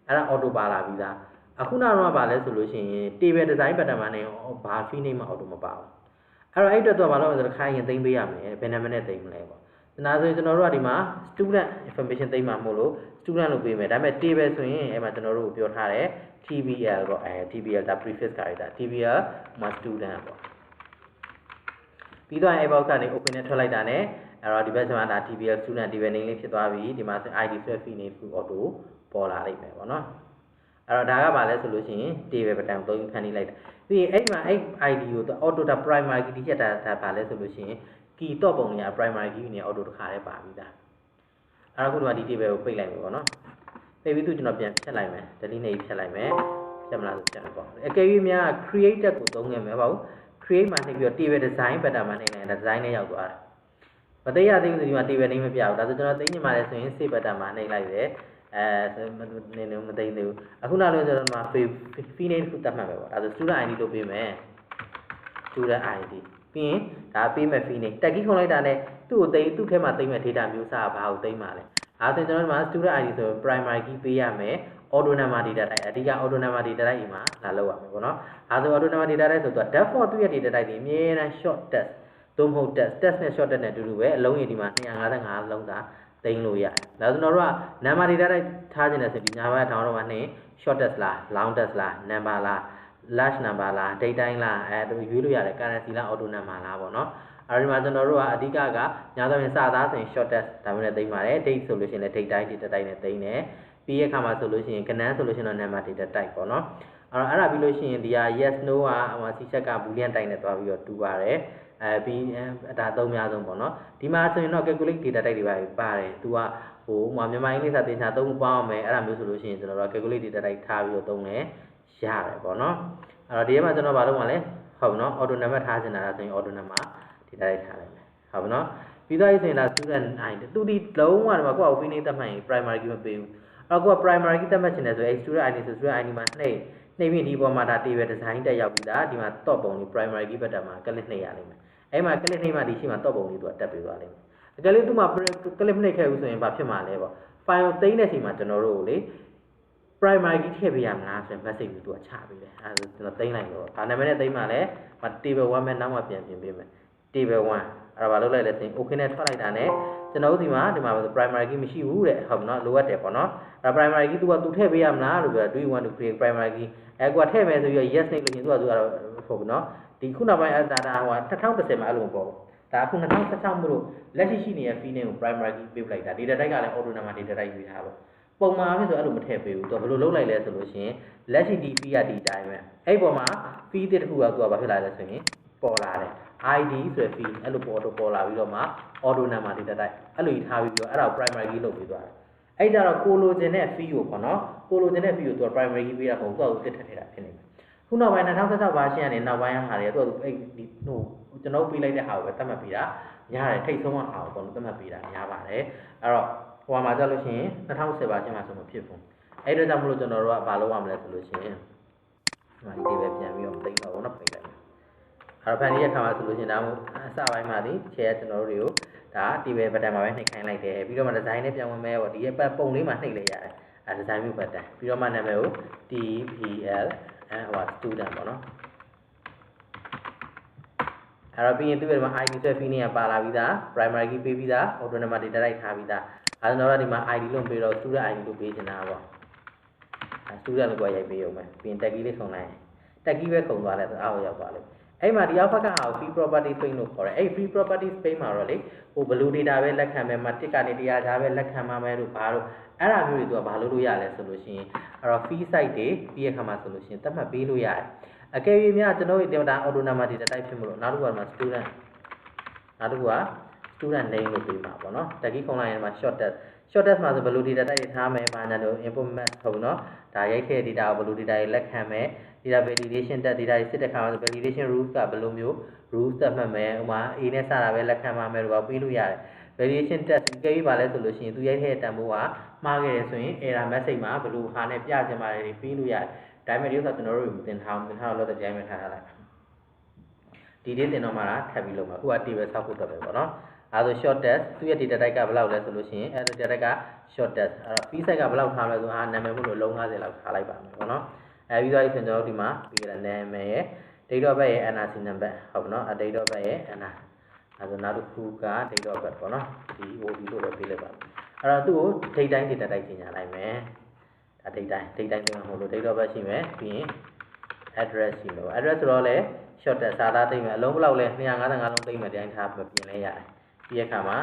အဲ့ဒါ auto ပါလာပြီလားအခုနောက်တော့ပါလဲဆိုလို့ရှိရင် table design button မှာနေဘာ fee name မှာ auto မပါဘူးအဲ့တော့အဲ့အတွက်တော့ဘာလို့လဲဆိုတော့ခိုင်းရင်သိမ်းပေးရမယ်ဘယ်နှမိနစ်သိမ်းမလဲပေါ့ဒါဆိုရင်ကျွန်တော်တို့ကဒီမှာ student information သိမ်းမှာမို့လို့ student လို့ပေးမယ်ဒါပေမဲ့ table ဆိုရင်အဲ့မှာကျွန်တော်တို့ပြောထားတယ် tbl ပေါ့tbl ဒါ prefix character tbl မှာ student ပေါ့ပြီးတော့အဲ့ box ကနေ open နဲ့ထွက်လိုက်တာနဲ့အဲ့တော့ဒီဘက်မှာဒါ tbl student tbl name လေးဖြစ်သွားပြီဒီမှာဆို id ဆို fee name ကို auto ပေါ်လာလိမ့်မယ်ပေါ့နော် အဲ့တော့ဒါကဘာလဲဆိုလို့ရှိရင် table pattern သုံးဖန်တီးလိုက်တာပြီးရင်အဲ့မှာအဲ့ id ကိုသူ auto တာ primary key တိကျတာဘာလဲဆိုလို့ရှိရင် key တော့ပုံတွေက primary key နဲ့ auto တစ်ခါတည်းပါပြီးသားအဲ့တော့ခုဒီ table ကိုပိတ်လိုက်မယ်ပေါ့နော်ပိတ်ပြီးသူကျွန်တော်ပြန်ဖြတ်လိုက်မယ် delete နဲ့ဖြတ်လိုက်မယ်ဖြတ်မလားဆိုဖြတ်လိုက်ပေါ့အကယ်၍များ created ကိုသုံးခဲ့မယ်ပေါ့ create မှာနှိပ်ပြီးတော့ table design pattern မှာနှိပ်လိုက်တာ design နဲ့ရောက်သွားတာမသိရသေးဘူးဆိုဒီမှာ table name မပြဘူးဒါဆိုကျွန်တော်သိညမှာလဲဆိုရင် save pattern မှာနှိပ်လိုက်တယ်နေနေမသိသေးဘူးအခုနောက်လို့ကျွန်တော်မှာ fee name ခုတတ်မှတ်ပဲပေါ့ဒါဆို student id လို့ပေးမယ် student id ပြီးရင်ဒါပေးမယ် fee name တက်ကြီးခုံလိုက်တာနဲ့သူ့ကိုသိသူ့ထဲမှာသိမဲ့ data မျိုးစားဘာကိုသိမှာလဲအဲဆိုကျွန်တော်တို့မှာ student id ဆို primary key ပေးရမယ် auto number data type အဓိက auto number data type မှာလာလောက်ရမယ်ပေါ့နော်အဲဆို auto number data type ဆိုတော့ default သူ့ရဲ့ data type ဒီအမြဲတမ်း short test သို့မဟုတ် test နဲ့ short test နဲ့အတူတူပဲအလုံးကြီးဒီမှာ255လုံးသာသိမ်းလို့ရတယ်ဒါဆိုကျွန်တော်တို့က number data type ထားခြင်းနဲ့ဆိုဒီညာဘက်ထောင်းတော့မှshort test လား long test လား number လား large number လား date time လားသူရွေးလို့ရတယ် currency လား auto number လားပေါ့နော်အဲဒီမှာကျွန်တော်တို့ကအဓိကကညာဆိုရင်စသားဆိုရင် short test ဒါမျိုးနဲ့သိမ်းပါတယ် date ဆိုလို့ရှိရင်လည်း date time data type နဲ့သိမ်းတယ်ပြီးရခါမှာဆိုလို့ရှိရင်ကနန်းဆိုလို့ရှိရင်တော့ number data type ပေါ့နော်အဲ့ဒါပြီးလို့ရှိရင်ဒီဟာ yes no ကဟို C check က boolean type နဲ့တွားပြီးတော့တူပါတယ်ပြီးဒါအသုံးများဆုံးပေါ့နော်ဒီမှာဆိုရင်တော့ calculate data type တွေပါတယ်သူကဟိုမြန်မာအင်္ဂလိပ်စာသင်ချာသုံးပေါင်းအောင်မယ်အဲ့ဒါမျိုးဆိုလို့ရှိရင်ကျွန်တော်တို့ calculate data type ထားပြီးတော့သုံးလဲရတယ်ပေါ့နော်အဲ့တော့ဒီထဲမှာကျွန်တော်ဘာလုပ်မှာလဲဟုတ်နော် auto number ထားချင်တာဆိုရင် auto number data type ထားလိုက်မယ်ဟုတ်ပါနော်ပြီးတော့ဆိုရင်ဒါ student id သူဒီလုံးဝဒီမှာကိုယ့်အကို fee name သတ်မှတ်ရင် primary key မပေးဘူးအဲ့တော့ကိုက primary key သတ်မှတ်ချင်တယ်ဆိုရင် student id ဆို student id မှာနှိပ်ပြီးဒီပေါ်မှာဒါ table design တက်ရောက်ပြီးသားဒီမှာ top ပုံလေး primary key pattern မှာ click နှိပ်ရလိမ့်မယ်အဲ့မှာ click နှိပ်မှဒီရှိမှာ top ပုံလေးသူကတက်ပြီးသွားလိမ့်မယ်အကယ်လို့သူ့မှာ click နှိပ်ခဲ့ဘူးဆိုရင်ဘာဖြစ်မှာလဲပေါ့ file ကိုသိမ်းတဲ့အချိန်မှာကျွန်တော်တို့ကိုလေ primary key ထည့်ပေးရမလားဆိုရင် message ကိုသူကချပေးတယ်အဲဒါကျွန်တော်သိမ်းလိုက်လို့ဒါနာမည်နဲ့သိမ်းမှလည်း table 1ပဲနောက်မှပြန်ပြင်ပေးမယ် table 1အဲ့ဒါဘာလုပ်လိုက်လဲဆိုရင် okay နဲ့ထွက်လိုက်တာနဲ့ကျွန်တော်တို့ဒီမှာ primary key မရှိဘူးတဲ့ဟုတ်ပြီနော်လိုအပ်တယ်ပေါ့နော်အဲ့ primary key သူထည့်ပေးရမလားလို့ပြော do you want to create primary key အဲ့ကွာထည့်မယ်ဆိုပြီး yes နဲ့လို့ရှင်သူကတော့ဟုတ်ပြီနော်ဒီခုနောက်ပိုင်းဒါဟို2010မှာအဲ့လိုမပေါ်ဘူးဒါအခု2016မို့လို့လက်ရှိရှိနေတဲ့ fee name ကို primary key ပေးလိုက်တာ data type ကလည်း auto number data type ယူထားပါပုံမှန်ဖြစ်ဆိုအဲ့လိုမထည့်ပေးဘူးသူဘယ်လိုလုပ်လိုက်လဲဆိုလို့ရှိရင်လက်ရှိဒီ fee ကဒီတိုင်းပဲအဲ့ပေါ်မှာ fee တစ်ခုကသူကဘာဖြစ်လာလဲဆိုရင်ပေါ်လာတယ် id ဆိုတဲ့ fee အဲ့လိုပေါ်လာပြီးတော့မှ auto number data type အဲ့လိုထားပြီးတော့အဲ့ဒါကို primary key လုပ်ပေးသွားတယ်အဲ့ကြတော့ကိုလိုချင်တဲ့ fee ကိုပေါ့နော်ကိုလိုချင်တဲ့ fee ကိုသူက primary key ပေးတာမဟုတ်သူကတစ်ထည့်တာဖြစ်နေတယ်ခုနောက်ပိုင်း2016 version ကနေနောက်ပိုင်းဟာတွေသူကအဲ့ဒီဟိုကျွန်တော်ပေးလိုက်တဲ့ဟာကိုပဲသတ်မှတ်ပေးတာများတယ်ထိတ်ဆုံးဟာကိုပေါ့နော်သတ်မှတ်ပေးတာများပါတယ်အဲ့တော့ဟိုမှာကြလို့ရှိရင်2010 version မှာဆိုမဖြစ်ဘူးအဲ့ဒါကြောင့်မလို့ကျွန်တော်တို့ကဘာလုပ်ရမလဲဆိုလို့ရှိရင်ဒီပဲပြန်ပြီးတော့သိတော့ဘောနော်ပိတ်လိုက်အဲ့တော့ဖန်လေးရခါမှာဆိုလို့ရှိရင်ဒါမှအစပိုင်းမှာဒီခြေရကျွန်တော်တို့တွေကိုဒါ table pattern မှာပဲနှိပ်ခိုင်းလိုက်တယ်ပြီးတော့မှ design နဲ့ပြန်ဝင်မယ်ပေါ့ဒီရဲ့ပုံလေးမှာနှိပ်လိုက်ရတယ်အဲ design view pattern ပြီးတော့မှနာမည်ကို tpl ဟို student ပေါ့နော်အဲ့တော့ပြီးရင်သူ့ရဲ့ဒီမှာ id ဆို fee name ကပါလာပြီးသား primary key ပေးပြီးသား auto number data type ထားပြီးသားအဲတော့ဒီမှာ id လို့ပေးတော့ student id လို့ပေးချင်တာပေါ့အဲ student လို့ကိုရိုက်ပေးအောင်မယ်ပြီးရင် tag key လေးခုံလိုက် tag key ပဲခုံသွားလဲဆိုအောက်ရောက်သွားလိမ့်အဲ့မှာဒီအောက်ဘက်ကဟာကို free property space လို့ခေါ်တယ်အဲ့ free property space မှာတော့လေဟို blue data ပဲလက်ခံမယ်မှာတစ်ကနေတရားခြားပဲလက်ခံမှာမယ်လို့ဘာလို့အဲ့ဒါမျိုးတွေသူကဘာလို့လုပ်ရလဲဆိုလို့ရှိရင်အဲ့တော့ fee site တွေပြီးရခါမှာဆိုလို့ရှိရင်သတ်မှတ်ပေးလို့ရတယ်အကယ်၍များကျွန်တော်တို့ဒါ auto number data type ဖြစ်မလို့နောက်တစ်ခုကမှာ student နောက်တစ်ခုက student name လို့ပေးမှာပေါ့နော်တက်ကီခုံလိုက်ရင်မှာ short test မှာဆို blue data type တွေထားမယ်ဘာညာလို့ input match ဟုတ်နော်ဒါရိုက်ခဲ့ data ကို blue data တွေလက်ခံမယ်data validation တက် data တွေစစ်တဲ့ခါမှာ validation rules ကဘယ်လိုမျိုး rules သတ်မှတ်မယ်ဥပမာ A နဲ့စတာပဲလက်ခံပါမယ်လို့ပြောပြီးလို့ရတယ် validation test ကြည့်ပြီးပါလဲဆိုလို့ရှိရင်သူရိုက်တဲ့တန်ဖိုးကမှားခဲ့တယ်ဆိုရင် error message မှာဘယ်လိုဟာနဲ့ပြချင်ပါတယ်ပြီးလို့ရတယ်ဒါပေမဲ့ဒီဥစ္စာကျွန်တော်တို့မသင်ထားလို့တကြိုင်ပဲထားလိုက်ဒီနေ့သင်တော့မှထပ်ပြီးလုပ်မှာအခုက table ဆောက်ဖို့တော့ပဲပေါ့နော်အဲဆို short test သူ့ရဲ့ data type ကဘယ်လောက်လဲဆိုလို့ရှိရင်အဲ data type က short test အဲ့တော့ fee size ကဘယ်လောက်ထားမလဲဆိုနာမည်မို့လို့လုံး50လောက်ထားလိုက်ပါမယ်ပေါ့နော်ပြီးသွားပြီဆိုရင်ကျွန်တော်တို့ဒီမှာပြီးရတဲ့နာမည်ရဲ့ date of birth ရဲ့ NRC number ဟုတ်ပါနော် date of birth ရဲ့ NR အဲဆိုနောက်တစ်ခုက date of birth ပေါ့နော်ဒီ OB လို့ပဲပေးလိုက်ပါအဲ့တော့သူ့ကို date time data type ကြီးညာလိုက်မယ်ဒါ date time တင်မှာမဟုတ်လို့ date of birth ရှိမယ်ပြီးရင် address ရှိမယ် address ဆိုတော့လေ short test စာသားသိမ့်မယ်အလုံးဘယ်လောက်လဲ255လုံးသိမ့်မယ်တိုင်းထားပြင်လဲရတယ်ပြီးရခါမှာ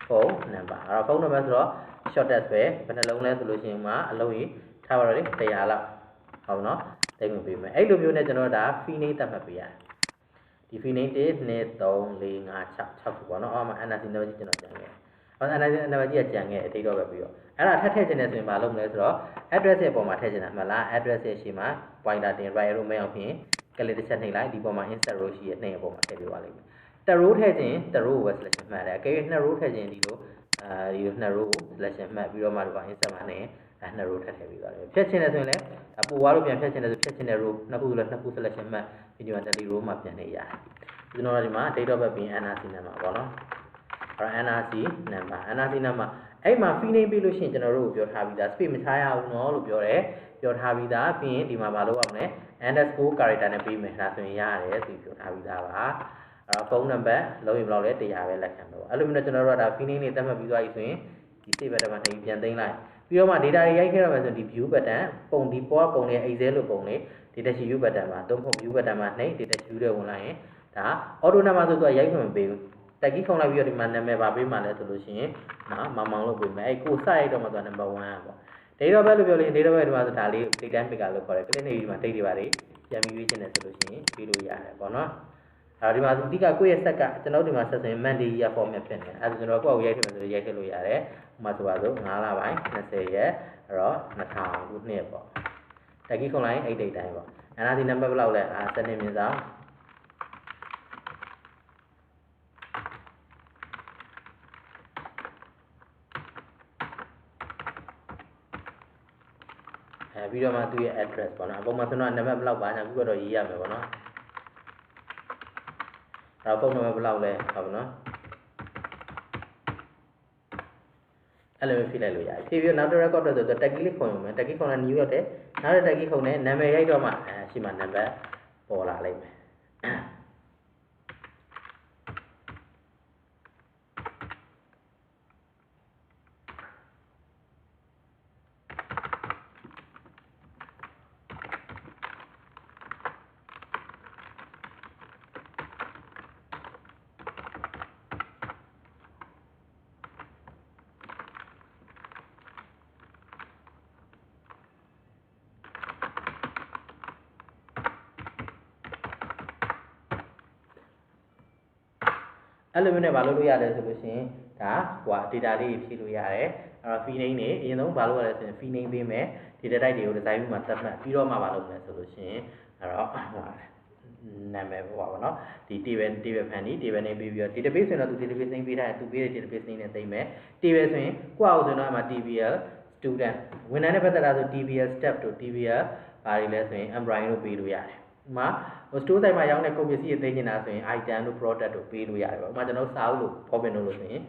phone number အဲ့တော့ phone number ဆိုတော့ short test ပဲဘယ်နှလုံးလဲဆိုလို့ရှိရင်မှာအလုံးကြီး ထားပါတော့လေ100လောက်ဟုတ်နော်သိမ့်ပေးမယ်အဲ့လိုမျိုးနဲ့ကျွန်တော်ဒါ fee name သတ်မှတ်ပေးရတယ်ဒီ fee name 1 2 3 4 5 6ခုပေါ့နော်အော်မှာ NRC နံပါတ်ကြီးကျွန်တော်ကြံခဲ့NRC နံပါတ်ကြီးကကြံခဲ့အတိတ်တော့ပဲပြီးတော့အဲ့ဒါထပ်ထည့်ခြင်းနဲ့ဆိုရင်မလုပ်မလဲဆိုတော့ address ရဲ့ပုံမှာထည့်ခြင်းတာမှလား address ရဲ့ရှေ့မှာ pointer တင် right arrow မဲအောင်ဖြင့်ကလစ်တစ်ချက်နှိပ်လိုက်ဒီပုံမှာ insert row ရှိရဲ့နှိပ်ရဲ့ပုံမှာထည့်ပေးပါလိမ့်မယ်တ row ထည့်ခြင်းတ row ကိုပဲ selection မှတ်တယ်အကယ်၍2 row ထည့်ခြင်းဒီလိုဒီလို2 row ကို selection မှတ်ပြီးတော့မှဒီက insert မှာနှိပ်2 row ထည့်ပေးသွားတယ်ဖြတ်ခြင်းနဲ့ဆိုရင်လည်းပို့သွားလို့ပြန်ဖြတ်ခြင်းနဲ့ဆိုဖြတ်ခြင်းနဲ့ row 2ခုဆိုလည်း2ခု selection မှတ်ပြီးတော့တ row မှာပြန်နေရတယ်ကျွန်တော်ဒီမှာ date of birth ပြီး NRC number ပေါ့နော်အဲ့ NRC number အဲ့မှာ fee name ပြီးလို့ရှိရင်ကျွန်တော်တို့ကိုပြောထားပြီးသား space မထားရဘူးเนาะလို့ပြောတယ်ပြောထားပြီးသားပြီးရင်ဒီမှာမလုပ်အောင်လဲ underscore character နဲ့ပေးမယ်ဒါဆိုရင်ရတယ်ဆိုပြီးပြောထားပြီးသားပါအဲ့တော့ phone number လုံးရင်ဘယ်လောက်လဲ100ပဲလက်ခံတော့အဲ့လိုမျိုးကျွန်တော်တို့ကဒါ fee name လေးသတ်မှတ်ပြီးသွားပြီဆိုရင်ဒီ save button မှာနှိပ်ပြန်သိမ်းလိုက်ပြီးတော့မှ data တွေရိုက်ခဲ့ရမယ်ဆိုရင်ဒီ view button ပုံဒီပေါ်ပုံလေး excel လို့ပုံလေး data sheet view button မှာသုံးဖို့ view button မှာနှိပ် data sheet view တွေဝင်လိုက်ရင်ဒါ auto number ဆိုတော့ရိုက်ခွင့်မပေးဘူးတက်ကြီးခုံလိုက်ပြီးတော့ဒီမှာနာမည်ပါပေးမှလဲဆိုလို့ရှိရင်နော်မောင်မောင်လို့ပေးမယ်အဲ့ကိုစရိုက်တော့မှဆို number 1ပေါ့ date of birth လို့ပြောလို့ date of birth ဒီမှာဆိုဒါလေး date time picker လို့ခေါ်တယ် click နေဒီမှာ date တွေပါလေပြန်ပြီးရွေးချင်တယ်ဆိုလို့ရှိရင်ပြီးလို့ရတယ်ပေါ့နော်အဲ့ဒီမှာအဓိကကိုယ့်ရဲ့ဆက်ကကျွန်တော်ဒီမှာဆက်ဆိုရင် Monday year format ဖြစ်နေအဲ့ဒါကျွန်တော်ကိုယ့်ကိုရိုက်ထည့်မယ်ဆိုရိုက်ထည့်လို့ရတယ်ဥပမာဆိုပါစို့9လပိုင်း20ရက်အဲ့တော့2000ခုနှစ်ပေါ့တက်ကြီးခုံလိုက်အဲ့ date time ပေါ့ NRC number ဘယ်လောက်လဲစနေမြင်စားပြီးတော့မှသူ့ရဲ့ address ပေါ့နော်အပေါ်မှာကျွန်တော်နံပါတ်ဘယ်လောက်ပါညာပြီးတော့ရေးရမယ်ပေါ့နော်အဲ့တော့ဖုန်းနံပါတ်ဘယ်လောက်လဲဟုတ်ပါနော်အဲ့လိုဖြည့်လိုက်လို့ရတယ်ဖြည့်ပြီးနောက်တစ် record တော့ဆိုတက်ကြီးလေးခုံရုံပဲတက်ကြီးခုံတာ new ရောက်တယ်နောက်တစ်တက်ကြီးခုံနဲ့နာမည်ရိုက်တော့မှရှိမှနံပါတ်ပေါ်လာလိမ့်မယ်အဲ့လိုမျိုးနဲ့မလုပ်လို့ရတယ်ဆိုလို့ရှိရင်ဒါဟို data လေးဖြည့်လို့ရတယ်အဲ့တော့ fee name နေအရင်ဆုံးမလုပ်ရလဲဆိုရင် fee name ပေးမယ် data type တွေကို design ပြီးမှသတ်မှတ်ပြီးတော့မှမလုပ်မယ်ဆိုလို့ရှိရင်အဲ့တော့နာမည်ပေါ့နော်ဒီ table ဖန်တီး table name ပေးပြီးတော့ database ဆိုရင်တော့သူ database name ပေးထားတယ်သူပေးတဲ့ database name နဲ့သိမ်းမယ် table ဆိုရင်ကိုယ့်အောင်ဆိုရင်တော့အမှ TBL student ဝန်ထမ်းနဲ့ပတ်သက်တာဆို TBL staff တို့ TBL ဘာတွေလဲဆိုရင် employee တို့ပေးလို့ရတယ်ဥမာstore site မှာရောင်းတဲ့ကုန်ပစ္စည်းတွေသိနေတာဆိုရင် item တို့ product တို့ပေးလို့ရတယ်ပေါ့ဥမာကျွန်တော်စာအုပ်လို့ဖော်ပြလို့ဆိုရင်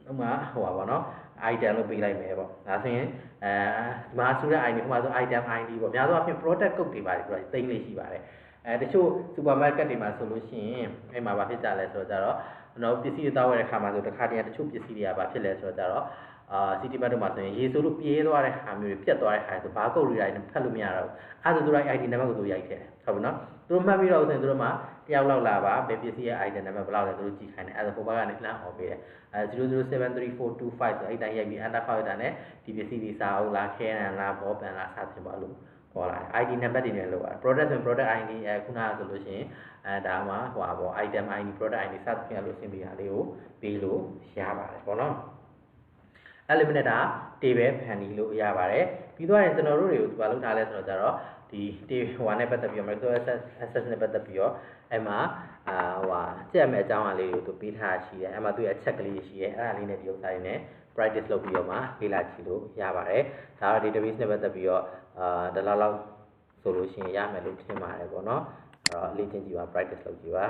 ဥမာဟိုပါပေါ့နော် item လို့ပေးလိုက်မယ်ပေါ့ဒါဆိုရင်ဒီမှာဆိုတဲ့ ID ဥမာဆို item ID ပေါ့များသောအားဖြင့် product code တွေပါတယ်ပြောသိလေးရှိပါတယ်တချို့ supermarket တွေမှာဆိုလို့ရှိရင်အဲ့မှာဘာဖြစ်ကြလဲဆိုတော့ကြတော့ကျွန်တော်ပစ္စည်းတွေတောင်းရတဲ့ခါမှာဆိုတစ်ခါတည်းတချို့ပစ္စည်းတွေကဘာဖြစ်လဲဆိုတော့ကြတော့city map တို့မှာဆိုရင်ရေဆိုးလို့ပြေးသွားတဲ့ဟာမျိုးတွေပြတ်သွားတဲ့ဟာဆိုဘာကုတ်တွေတိုင်းဖတ်လို့မရတော့ဘူးအဲ့ဒါဆိုသူတို့ ID နံပါတ်ကိုသူရိုက်ခဲ့တယ်ဟုတ်ပြီနော်သူတို့မှတ်ပြီးတော့ဆိုရင်သူတို့မှတယောက်လောက်လာပါဘယ်ပစ္စည်းရဲ့ ID နံပါတ်ဘယ်လောက်လဲသူတို့ကြည့်ခိုင်းတယ်အဲ့ဒါဟိုဘက်ကနေလှမ်းអော်ပေးတယ်00733425ဆိုအဲ့တိုင်းရိုက်ပြီး enter ခေါက်ရတာနဲ့ဒီပစ္စည်းဒီစာအုပ်လားခဲနံလားဘောပန်လားစသဖြင့်ပါလို့ခေါ်လာတယ် ID နံပါတ်တွေနဲ့လောက်ရတယ် product ဆိုရင် product ID ခုနကဆိုလို့ရှိရင်ဒါမှဟိုပါပေါ့ item ID product ID စသဖြင့်လို့ရှင်းပြတာလေးကိုပေးလို့ရပါတယ်ပေါ့နော်အဲ့လိုမျိုးနဲ့ဒါ table ဖန်တီးလို့ရပါတယ်ပြီးတော့ရင်ကျွန်တော်တို့တွေကိုဘာလုပ်ထားလဲဆိုတော့ကြတော့ဒီ table နဲ့ပတ်သက်ပြီးတော့ Microsoft Access နဲ့ပတ်သက်ပြီးတော့အဲ့မှာဟိုကြည့်ရမယ့်အကြောင်းအရာလေးတွေကိုသူပေးထားရှိတယ်အဲ့မှာသူရဲ့အချက်ကလေးရှိတယ်အဲ့ဒါလေးနဲ့ဒီဥစ္စာတွေနဲ့ practice လုပ်ပြီးတော့မှလေ့လာကြည့်လို့ရပါတယ်ဒါတော့ database နဲ့ပတ်သက်ပြီးတော့ဒီလောက်ဆိုလို့ရှိရင်ရမယ်လို့ထင်ပါတယ်ပေါ့နော်အဲ့တော့လေ့ကျင့်ကြည့်ပါ practice လုပ်ကြည့်ပါ